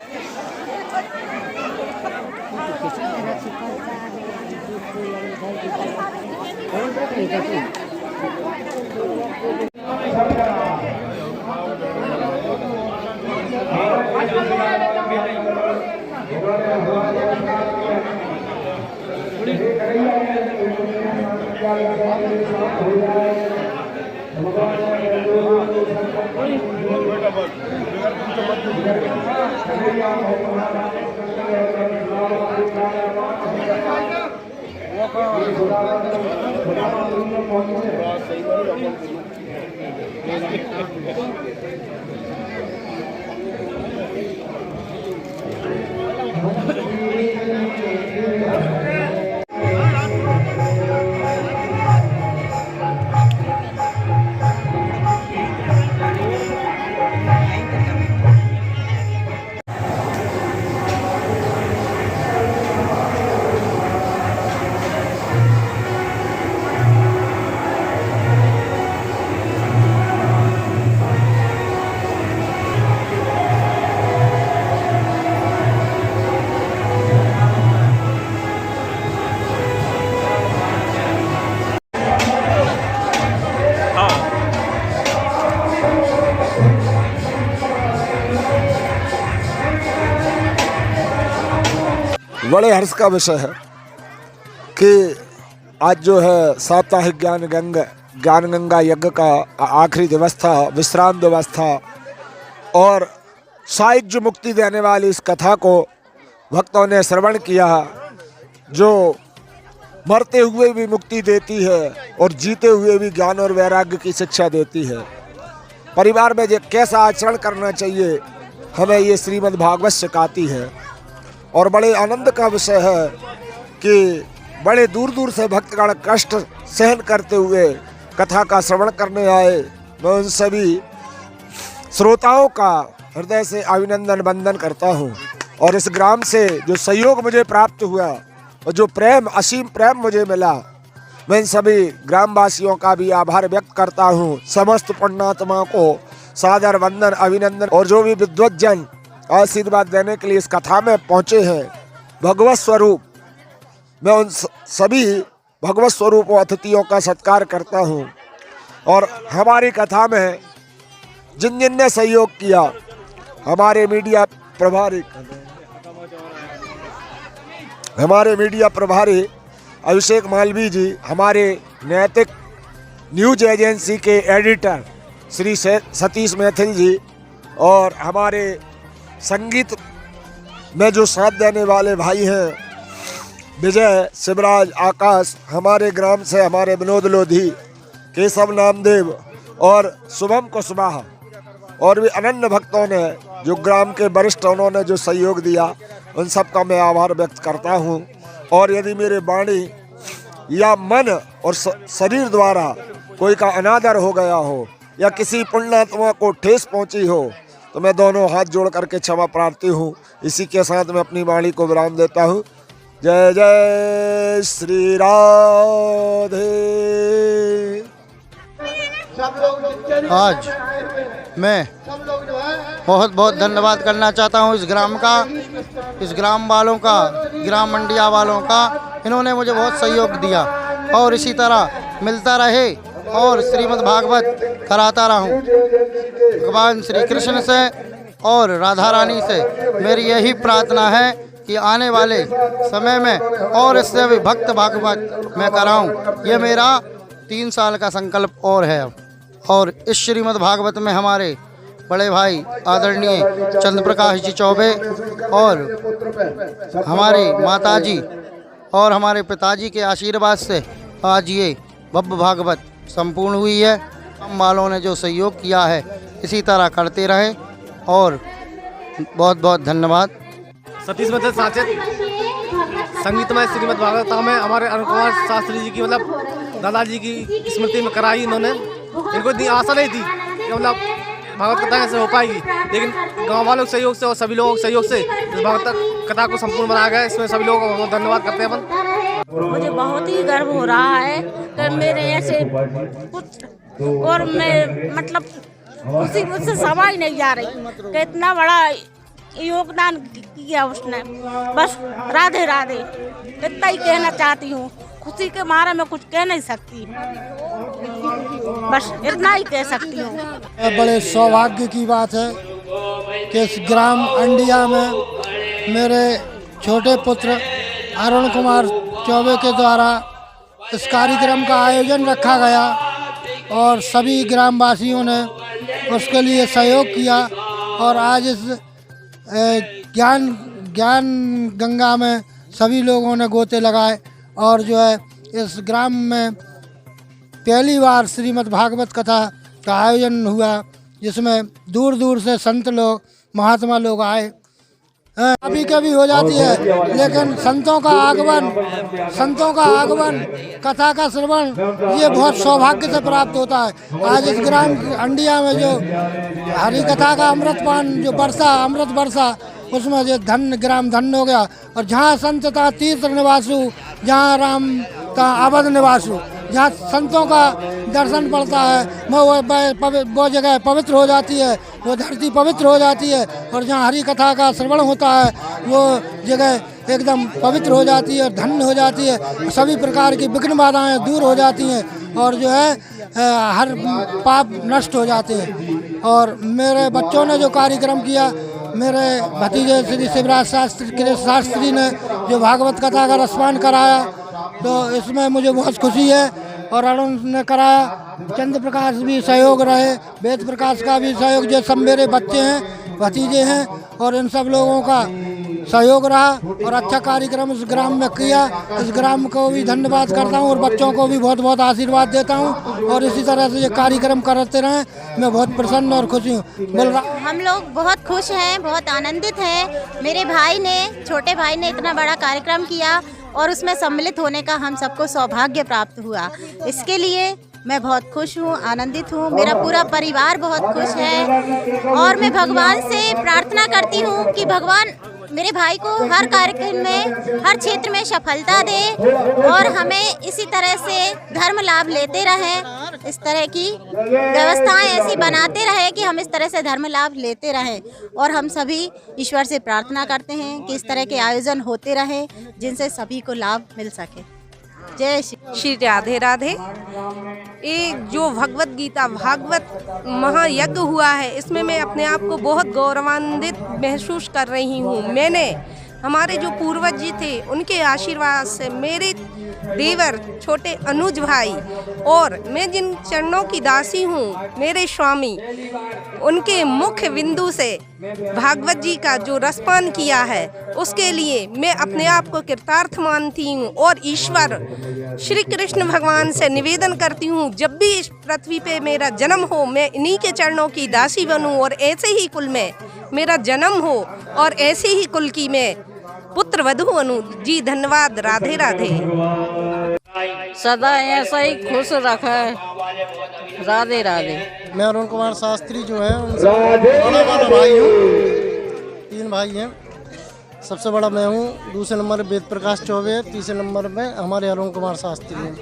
बड़े हर्ष का विषय है कि आज जो है साप्ताहिक ज्ञान गंगा यज्ञ का आखिरी दिवस था, विश्राम दिवस था, और सायुज्य मुक्ति देने वाली इस कथा को भक्तों ने श्रवण किया, जो मरते हुए भी मुक्ति देती है और जीते हुए भी ज्ञान और वैराग्य की शिक्षा देती है। परिवार में कैसा आचरण करना चाहिए हमें ये श्रीमद् भागवत सिखाती है। और बड़े आनंद का विषय है कि बड़े दूर दूर से भक्तगण कष्ट सहन करते हुए कथा का श्रवण करने आए। मैं उन सभी श्रोताओं का हृदय से अभिनंदन वंदन करता हूँ। और इस ग्राम से जो सहयोग मुझे प्राप्त हुआ और जो प्रेम, असीम प्रेम मुझे मिला, मैं इन सभी ग्रामवासियों का भी आभार व्यक्त करता हूँ। समस्त पुण्यात्मा को सादर वंदन अभिनंदन। और जो भी विद्वत जन आशीर्वाद देने के लिए इस कथा में पहुँचे हैं, भगवत स्वरूप, मैं उन सभी भगवत स्वरूप अतिथियों का सत्कार करता हूँ। और हमारी कथा में जिन जिन ने सहयोग किया, हमारे मीडिया प्रभारी अभिषेक मालवी जी, हमारे नैतिक न्यूज एजेंसी के एडिटर श्री सतीश मैथिल जी, और हमारे संगीत में जो साथ देने वाले भाई हैं विजय, शिवराज, आकाश, हमारे ग्राम से हमारे विनोद लोधी, केशव नामदेव और शुभम कुशवाहा, और भी अनन्य भक्तों ने जो ग्राम के वरिष्ठ उन्होंने जो सहयोग दिया, उन सब का मैं आभार व्यक्त करता हूँ। और यदि मेरे वाणी या मन और शरीर द्वारा कोई का अनादर हो गया हो या किसी पुण्यात्मा को ठेस पहुँची हो, तो मैं दोनों हाथ जोड़ करके क्षमा प्रार्थी हूँ। इसी के साथ मैं अपनी वाणी को विराम देता हूँ। जय जय श्री राधे। आज मैं बहुत बहुत धन्यवाद करना चाहता हूँ इस ग्राम का, इस ग्राम वालों का, ग्राम मंडिया वालों का। इन्होंने मुझे बहुत सहयोग दिया और इसी तरह मिलता रहे और श्रीमद् भागवत कराता रहूं। भगवान श्री कृष्ण से और राधा रानी से मेरी यही प्रार्थना है कि आने वाले समय में और इससे भी भक्त भागवत मैं कराऊं। ये मेरा 3 साल का संकल्प और है। और इस श्रीमद् भागवत में हमारे बड़े भाई आदरणीय चंद्र प्रकाश जी चौबे और हमारे माताजी और हमारे पिताजी के आशीर्वाद से आज ये भव्य भागवत संपूर्ण हुई है। हम वालों ने जो सहयोग किया है इसी तरह करते रहे और बहुत बहुत धन्यवाद। सतीश मैथिल साचेत संगीतमय श्रीमद् भागवत में हमारे अरुण कुमार शास्त्री जी की दादाजी की स्मृति में कराई इन्होंने। इनको इतनी आशा नहीं थी कि भागवत कथा कैसे हो पाएगी, लेकिन गांव वालों के सहयोग से और सभी लोगों के सहयोग से इस भागवत कथा को संपूर्ण बनाया गया। इसमें सभी लोगों को धन्यवाद करते हैं अपन। मुझे बहुत ही गर्व हो रहा है कि मेरे ऐसे पुत्र, और मैं मतलब खुशी मुझसे समा ही नहीं जा रही कि इतना बड़ा योगदान किया उसने। बस राधे राधे इतना ही कहना चाहती हूँ। खुशी के मारे मैं कुछ कह नहीं सकती, बस इतना ही कह सकती हूँ। बड़े सौभाग्य की बात है कि इस ग्राम अंडिया में मेरे छोटे पुत्र अरुण कुमार चौबे के द्वारा इस कार्यक्रम का आयोजन रखा गया और सभी ग्रामवासियों ने उसके लिए सहयोग किया। और आज इस ज्ञान गंगा में सभी लोगों ने गोते लगाए और जो है इस ग्राम में पहली बार श्रीमद् भागवत कथा का आयोजन हुआ, जिसमें दूर दूर से संत लोग, महात्मा लोग आए। कभी कभी हो जाती है, लेकिन संतों का आगमन, कथा का श्रवण, ये बहुत सौभाग्य से प्राप्त होता है। आज इस ग्राम अंडिया में जो हरि कथा का अमृतपान जो अमृत बरसा, उसमें जो ग्राम धन्य हो गया। और जहाँ संत ता तीर्थ निवासु, जहाँ राम ता अवध निवासु, जहाँ संतों का दर्शन पड़ता है वो जगह पवित्र हो जाती है, वो धरती पवित्र हो जाती है। और जहाँ हरि कथा का श्रवण होता है वो जगह एकदम पवित्र हो जाती है और धन्य हो जाती है। सभी प्रकार की विघ्न बाधाएँ दूर हो जाती हैं और जो है हर पाप नष्ट हो जाते हैं। और मेरे बच्चों ने जो कार्यक्रम किया मेरे भतीजे श्री शिवराज शास्त्री कृष्ण शास्त्री ने जो भागवत कथा का रसपान कराया, तो इसमें मुझे बहुत खुशी है। और अरुण ने कराया, चंद्र प्रकाश भी सहयोग रहे, वेद प्रकाश का भी सहयोग, जो सब मेरे बच्चे हैं, भतीजे हैं, और इन सब लोगों का सहयोग रहा और अच्छा कार्यक्रम इस ग्राम में किया। इस ग्राम को भी धन्यवाद करता हूँ और बच्चों को भी बहुत बहुत आशीर्वाद देता हूँ और इसी तरह से ये कार्यक्रम करते रहें। मैं बहुत प्रसन्न और खुशी हूँ। हम लोग बहुत खुश हैं, बहुत आनंदित हैं। मेरे भाई ने, छोटे भाई ने इतना बड़ा कार्यक्रम किया और उसमें सम्मिलित होने का हम सबको सौभाग्य प्राप्त हुआ। इसके लिए मैं बहुत खुश हूँ, आनंदित हूँ। मेरा पूरा परिवार बहुत खुश है और मैं भगवान से प्रार्थना करती हूँ कि भगवान मेरे भाई को हर कार्यक्रम में, हर क्षेत्र में सफलता दे और हमें इसी तरह से धर्म लाभ लेते रहें। इस तरह की व्यवस्थाएं ऐसी बनाते रहें कि हम इस तरह से धर्म लाभ लेते रहें। और हम सभी ईश्वर से प्रार्थना करते हैं कि इस तरह के आयोजन होते रहें जिनसे सभी को लाभ मिल सके। जय श्री राधे राधे। एक जो भगवत गीता भागवत महायज्ञ हुआ है, इसमें मैं अपने आप को बहुत गौरवान्वित महसूस कर रही हूँ। मैंने हमारे जो पूर्वज जी थे उनके आशीर्वाद से मेरे देवर छोटे अनुज भाई और मैं जिन चरणों की दासी हूँ, मेरे स्वामी, उनके मुख्य बिंदु से भागवत जी का जो रसपान किया है उसके लिए मैं अपने आप को कृतार्थ मानती हूँ और ईश्वर श्री कृष्ण भगवान से निवेदन करती हूँ, जब भी इस पृथ्वी पे मेरा जन्म हो मैं इन्हीं के चरणों की दासी बनूँ और ऐसे ही कुल में मेरा जन्म हो और ऐसे ही कुल की मैं पुत्र वधू बनूँ। जी धन्यवाद। राधे राधे। सदा ऐसा ही खुश रखे। राधे राधे। मैं अरुण कुमार शास्त्री जो है उनसे बड़ा भाई हूँ। 3 भाई हैं, सबसे बड़ा मैं हूँ, दूसरे नंबर वेद प्रकाश चौबे है, तीसरे नंबर में हमारे अरुण कुमार शास्त्री हैं।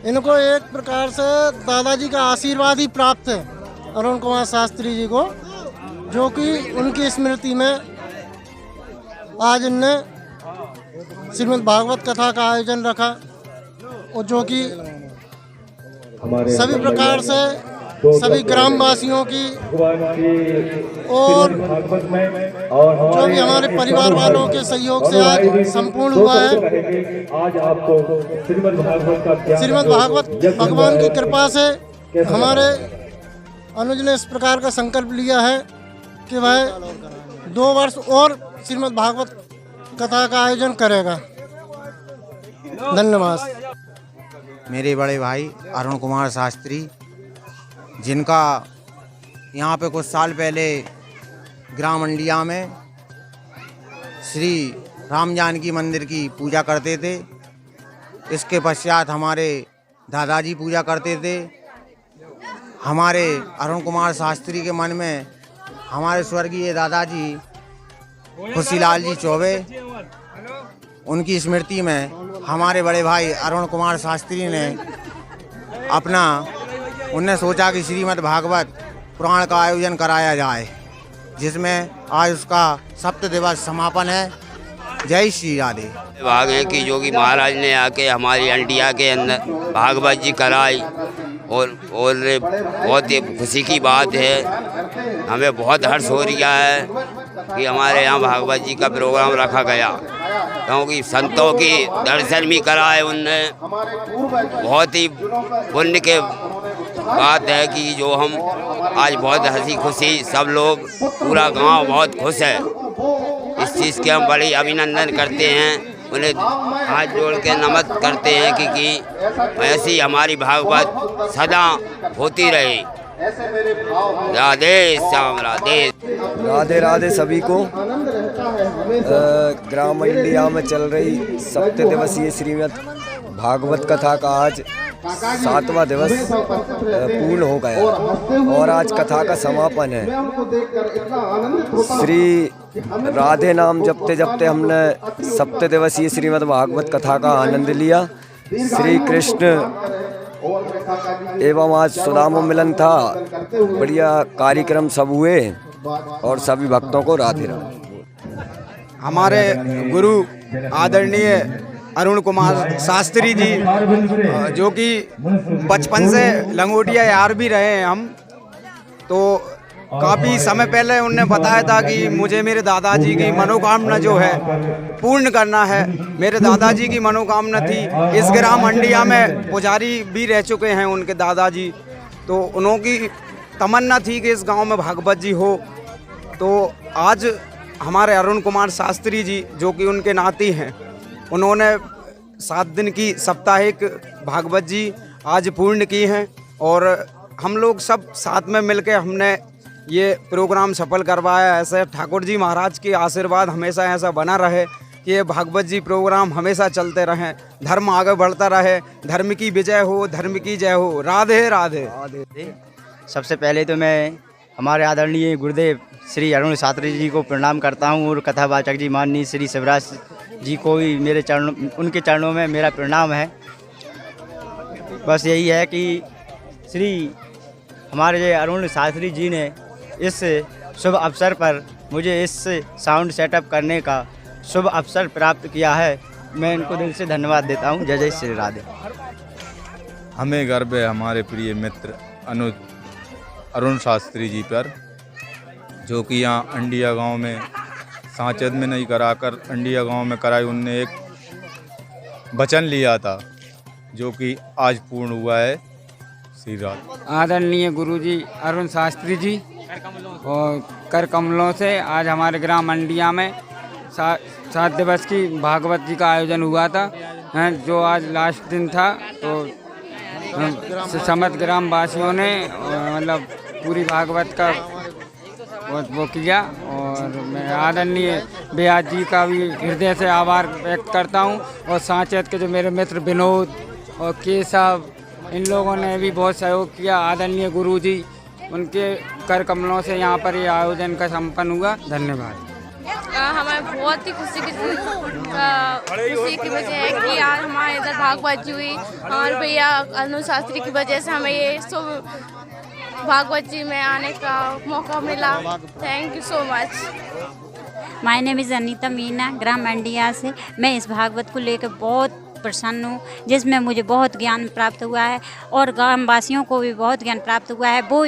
इनको एक प्रकार से दादाजी का आशीर्वाद ही प्राप्त है, अरुण कुमार शास्त्री जी को, जो कि उनकी स्मृति में आज इनने श्रीमद् भागवत कथा का आयोजन रखा और जो कि सभी प्रकार से सभी ग्रामवासियों की और जो भी हमारे परिवार वालों के सहयोग से आज संपूर्ण हुआ है। आज आपको श्रीमद् भागवत भगवान की कृपा से हमारे अनुज ने इस प्रकार का संकल्प लिया है कि वह 2 वर्ष और श्रीमद् भागवत कथा का आयोजन करेगा। धन्यवाद। मेरे बड़े भाई अरुण कुमार शास्त्री, जिनका यहाँ पे कुछ साल पहले ग्राम अंडिया में श्री राम जानकी मंदिर की पूजा करते थे। इसके पश्चात हमारे दादाजी पूजा करते थे। हमारे अरुण कुमार शास्त्री के मन में हमारे स्वर्गीय दादाजी खुशीलाल जी चौबे, उनकी स्मृति में हमारे बड़े भाई अरुण कुमार शास्त्री ने उनने सोचा कि श्रीमद् भागवत पुराण का आयोजन कराया जाए, जिसमें आज उसका 7 दिवस समापन है। जय श्री राधे। भाग है कि योगी महाराज ने आके हमारी अंडिया के अंदर भागवत जी कराई और बहुत ही खुशी की बात है। हमें बहुत हर्ष हो रहा है कि हमारे यहाँ भागवत जी का प्रोग्राम रखा गया, क्योंकि संतों की दर्शन भी कराए उनने। बहुत ही पुण्य के बात है कि जो हम आज बहुत हंसी खुशी सब लोग, पूरा गांव बहुत खुश है। इस चीज़ के हम बड़ी अभिनंदन करते हैं, उन्हें हाथ जोड़ के नमन करते हैं कि ऐसी हमारी भागवत सदा होती रहे। राधे श्याम राधे। राधे राधे सभी को। ग्राम इंडिया में चल रही 7 दिवसीय श्रीमद् भागवत कथा का आज 7वां दिवस पूर्ण हो गया और आज कथा का समापन है। श्री राधे नाम जपते जपते हमने 7 दिवसीय श्रीमद् भागवत कथा का आनंद लिया। श्री कृष्ण एवं आज सुदामा मिलन था, बढ़िया कार्यक्रम सब हुए और सभी भक्तों को राधे राधे। हमारे गुरु आदरणीय अरुण कुमार शास्त्री जी, जो कि बचपन से लंगोटिया यार भी रहे हैं हम, तो काफ़ी समय पहले उनने बताया था कि मुझे मेरे दादाजी की मनोकामना जो है पूर्ण करना है। मेरे दादाजी की मनोकामना थी, इस ग्राम अंडिया में पुजारी भी रह चुके हैं उनके दादाजी, तो उनकी तमन्ना थी कि इस गांव में भागवत जी हो। तो आज हमारे अरुण कुमार शास्त्री जी जो कि उनके नाती हैं, उन्होंने 7 दिन की साप्ताहिक भागवत जी आज पूर्ण की हैं और हम लोग सब साथ में मिलकर हमने ये प्रोग्राम सफल करवाया। ऐसे ठाकुर जी महाराज के आशीर्वाद हमेशा ऐसा बना रहे कि ये भागवत जी प्रोग्राम हमेशा चलते रहें, धर्म आगे बढ़ता रहे, धर्म की विजय हो, धर्म की जय हो। राधे राधे। सबसे पहले तो मैं हमारे आदरणीय गुरुदेव श्री अरुण शास्त्री जी को प्रणाम करता हूँ और कथावाचक जी माननीय श्री शिवराज जी को भी मेरे चरणों, उनके चरणों में मेरा प्रणाम है। बस यही है कि श्री हमारे अरुण शास्त्री जी ने इस शुभ अवसर पर मुझे इस साउंड सेटअप करने का शुभ अवसर प्राप्त किया है। मैं इनको दिल से धन्यवाद देता हूँ। जय जय श्री राधे। हमें गर्व है हमारे प्रिय मित्र अरुण शास्त्री जी पर, जो कि यहाँ अंडिया गांव में सांचद में नहीं कराकर अंडिया गांव में कराई। उनने एक वचन लिया था जो कि आज पूर्ण हुआ है। श्री राधे। आदरणीय गुरुजी अरुण शास्त्री जी और कर कमलों से आज हमारे ग्राम अंडिया में 7 दिवस की भागवत जी का आयोजन हुआ था, जो आज लास्ट दिन था। तो समस्त ग्राम वासियों ने मतलब पूरी भागवत का वो किया और मैं आदरणीय बेयाज जी का भी हृदय से आभार व्यक्त करता हूँ और सांचत के जो मेरे मित्र विनोद और केशव, इन लोगों ने भी बहुत सहयोग किया। आदरणीय गुरुजी उनके कर कमलों से यहाँ पर ये आयोजन का संपन्न हुआ। धन्यवाद। हमें बहुत ही खुशी की वजह है कि आज हमारे इधर भागवत जी हुई और भैया अरुण शास्त्री की वजह से हमें ये शुभ भागवत जी में आने का मौका मिला। Thank you so much. My name is Anita Meena, gram India से। मैं इस भागवत को लेकर बहुत प्रसन्न हूँ, जिसमें मुझे बहुत ज्ञान प्राप्त हुआ है और ग्रामवासियों को भी बहुत ज्ञान प्राप्त हुआ है। वो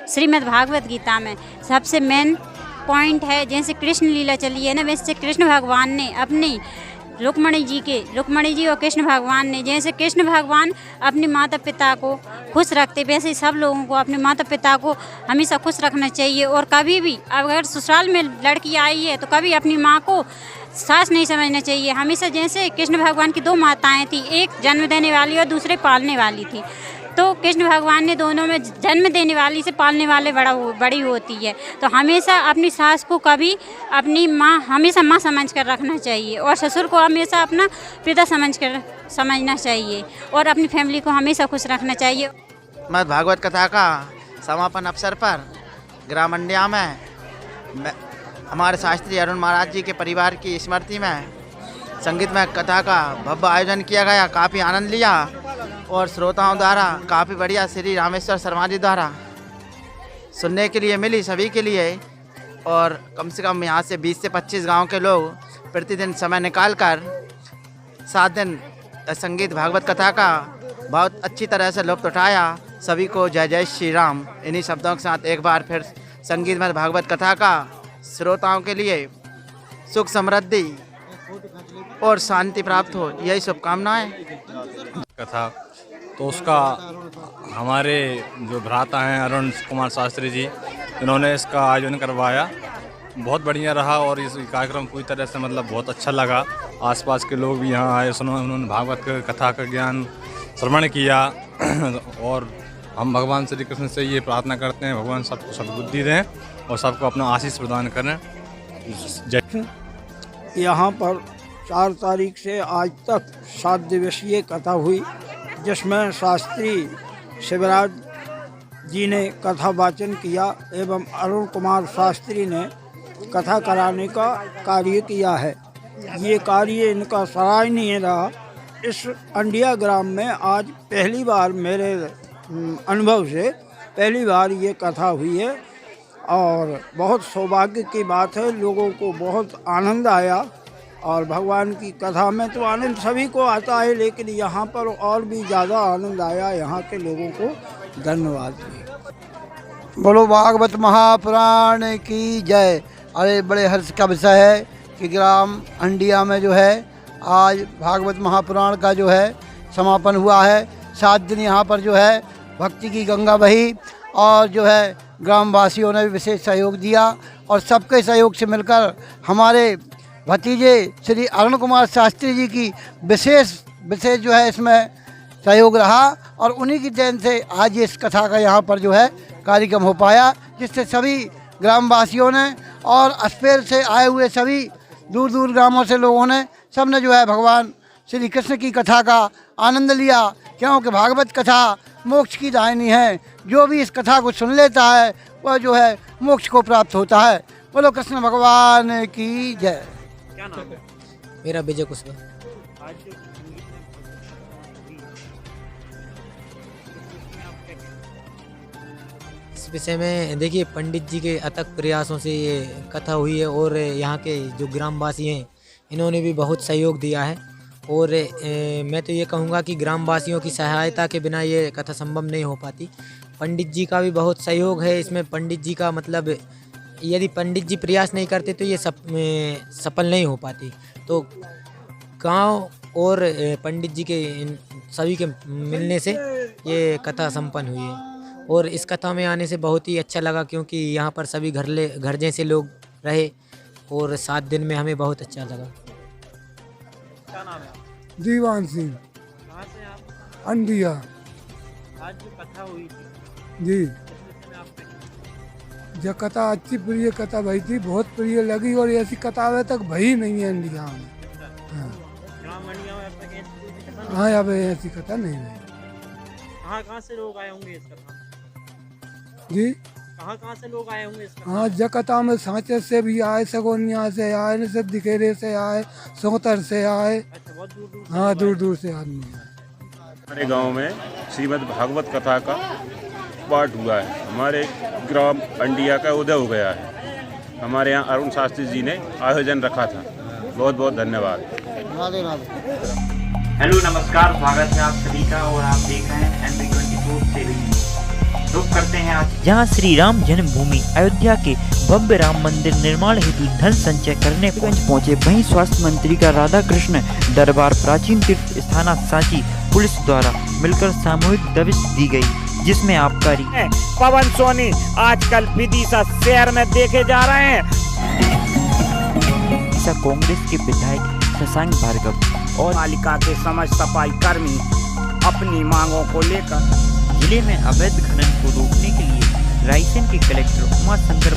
श्रीमद् भागवत गीता में सबसे मेन पॉइंट है, जैसे कृष्ण लीला चली है ना, वैसे कृष्ण भगवान ने अपनी रुक्मणी जी और कृष्ण भगवान ने, जैसे कृष्ण भगवान अपने माता पिता को खुश रखते, वैसे सब लोगों को अपने माता पिता को हमेशा खुश रखना चाहिए। और कभी भी अगर ससुराल में लड़की आई है तो कभी अपनी माँ को सास नहीं समझना चाहिए। हमेशा जैसे कृष्ण भगवान की 2 माताएं थी, एक जन्म देने वाली और दूसरे पालने वाली थी। तो कृष्ण भगवान ने दोनों में जन्म देने वाली से पालने वाले बड़ी होती है। तो हमेशा अपनी सास को कभी अपनी माँ हमेशा माँ समझ कर रखना चाहिए और ससुर को हमेशा अपना पिता समझना चाहिए और अपनी फैमिली को हमेशा खुश रखना चाहिए। मैं भागवत कथा का समापन अवसर पर ग्राम अंडिया में हमारे शास्त्री अरुण महाराज जी के परिवार की स्मृति में संगीतमय कथा का भव्य आयोजन किया गया। काफ़ी आनंद लिया और श्रोताओं द्वारा काफ़ी बढ़िया श्री रामेश्वर शर्मा जी द्वारा सुनने के लिए मिली सभी के लिए। और कम से कम यहाँ से 20 से 25 गांव के लोग प्रतिदिन समय निकालकर 7 दिन संगीत भागवत कथा का बहुत अच्छी तरह से लुत्फ़ उठाया। सभी को जय जय श्री राम। इन्हीं शब्दों के साथ एक बार फिर संगीतमय भागवत कथा का श्रोताओं के लिए सुख समृद्धि और शांति प्राप्त हो, यही शुभकामनाएं। कथा तो उसका हमारे जो भ्राता हैं अरुण कुमार शास्त्री जी, इन्होंने इसका आयोजन करवाया। बहुत बढ़िया रहा और इस कार्यक्रम पूरी तरह से मतलब बहुत अच्छा लगा। आसपास के लोग भी यहाँ आए, उन्होंने भागवत कथा का ज्ञान श्रवण किया और हम भगवान श्री कृष्ण से ये प्रार्थना करते हैं भगवान सबको सद्बुद्धि दें और सबको अपना आशीष प्रदान करें। जय। यहाँ पर 4 तारीख से आज तक 7 दिवसीय कथा हुई, जिसमें शास्त्री शिवराज जी ने कथा वाचन किया एवं अरुण कुमार शास्त्री ने कथा कराने का कार्य किया है। ये कार्य इनका सराहनीय रहा। इस अंडिया ग्राम में आज पहली बार, मेरे अनुभव से पहली बार ये कथा हुई है और बहुत सौभाग्य की बात है। लोगों को बहुत आनंद आया और भगवान की कथा में तो आनंद सभी को आता है, लेकिन यहाँ पर और भी ज़्यादा आनंद आया। यहाँ के लोगों को धन्यवाद। बोलो भागवत महापुराण की जय। अरे बड़े हर्ष का विषय है कि ग्राम अंडिया में जो है आज भागवत महापुराण का जो है समापन हुआ है। 7 दिन यहाँ पर जो है भक्ति की गंगा बही और जो है ग्रामवासियों ने भी विशेष सहयोग दिया और सबके सहयोग से मिलकर हमारे भतीजे श्री अरुण कुमार शास्त्री जी की विशेष जो है इसमें सहयोग रहा और उन्हीं की देन से आज इस कथा का यहाँ पर जो है कार्यक्रम हो पाया, जिससे सभी ग्रामवासियों ने और अस्पेर से आए हुए सभी दूर दूर ग्रामों से लोगों ने सबने जो है भगवान श्री कृष्ण की कथा का आनंद लिया, क्योंकि भागवत कथा मोक्ष की दाहिनी है। जो भी इस कथा को सुन लेता है वह जो है मोक्ष को प्राप्त होता है। बोलो कृष्ण भगवान की जय। क्या नाम है? मेरा विजय कुशवाहा। इस विषय में देखिए पंडित जी के अथक प्रयासों से ये कथा हुई है और यहाँ के जो ग्रामवासी हैं इन्होंने भी बहुत सहयोग दिया है और मैं तो ये कहूँगा कि ग्रामवासियों की सहायता के बिना ये कथा संभव नहीं हो पाती। पंडित जी का भी बहुत सहयोग है इसमें। पंडित जी का मतलब यदि पंडित जी प्रयास नहीं करते तो ये सफल नहीं हो पाती। तो गांव और पंडित जी के सभी के मिलने से ये कथा संपन्न हुई है और इस कथा में आने से बहुत ही अच्छा लगा, क्योंकि यहाँ पर सभी घर जैसे लोग रहे और 7 दिन में हमें बहुत अच्छा लगा। क्या नाम है? दीवान सिंह। कहाँ से आप? अंडिया। आज जो कथा हुई थी जी, इस विषय में आप क्या कहेंगे? जो कथा अच्छी प्रिय कथा भई थी, बहुत प्रिय लगी और ऐसी कथा अभी तक भई नहीं है इंडिया में। हाँ, ग्राम अंडिया में अब तक ऐसी कथा हाँ, अब ऐसी कथा नहीं हुई। कहाँ से लोग आए होंगे इस कथा में? जी, कहाँ से लोग आए होंगे इस कथा हाँ, जकता में सांचे से भी आए, सगोनिया से आए, न सब दिखेरे से आए, सोतर से आए। अच्छा, बहुत दूर दूर हाँ, दूर दूर से आदमी आए। हमारे गांव में श्रीमद् भागवत कथा का पाठ हुआ है। हमारे ग्राम अंडिया का उदय हो गया है। हमारे यहाँ अरुण शास्त्री जी ने आयोजन रखा था। बहुत बहुत धन्यवाद। राधे राधे। हेलो नमस्कार, स्वागत है आप सभी का और आप देख रहे हैं NV24 टेलीविजन। रुक करते हैं आज जहां श्री राम जन्मभूमि अयोध्या के भव्य राम मंदिर निर्माण हेतु धन संचय करने पहुंचे। वहीं स्वास्थ्य मंत्री का राधा कृष्ण दरबार प्राचीन तीर्थ स्थान सांची पुलिस द्वारा मिलकर सामूहिक दबिश दी गई, जिसमें आबकारी पवन सोनी आजकल विदिशा शहर में देखे जा रहे हैं। कांग्रेस के विधायक शशांक भार्गव और पालिका के समस्त सफाई कर्मी अपनी मांगों को लेकर जिले में अवैध खनन को रोकने के लिए रायसेन के कलेक्टर उमा शंकर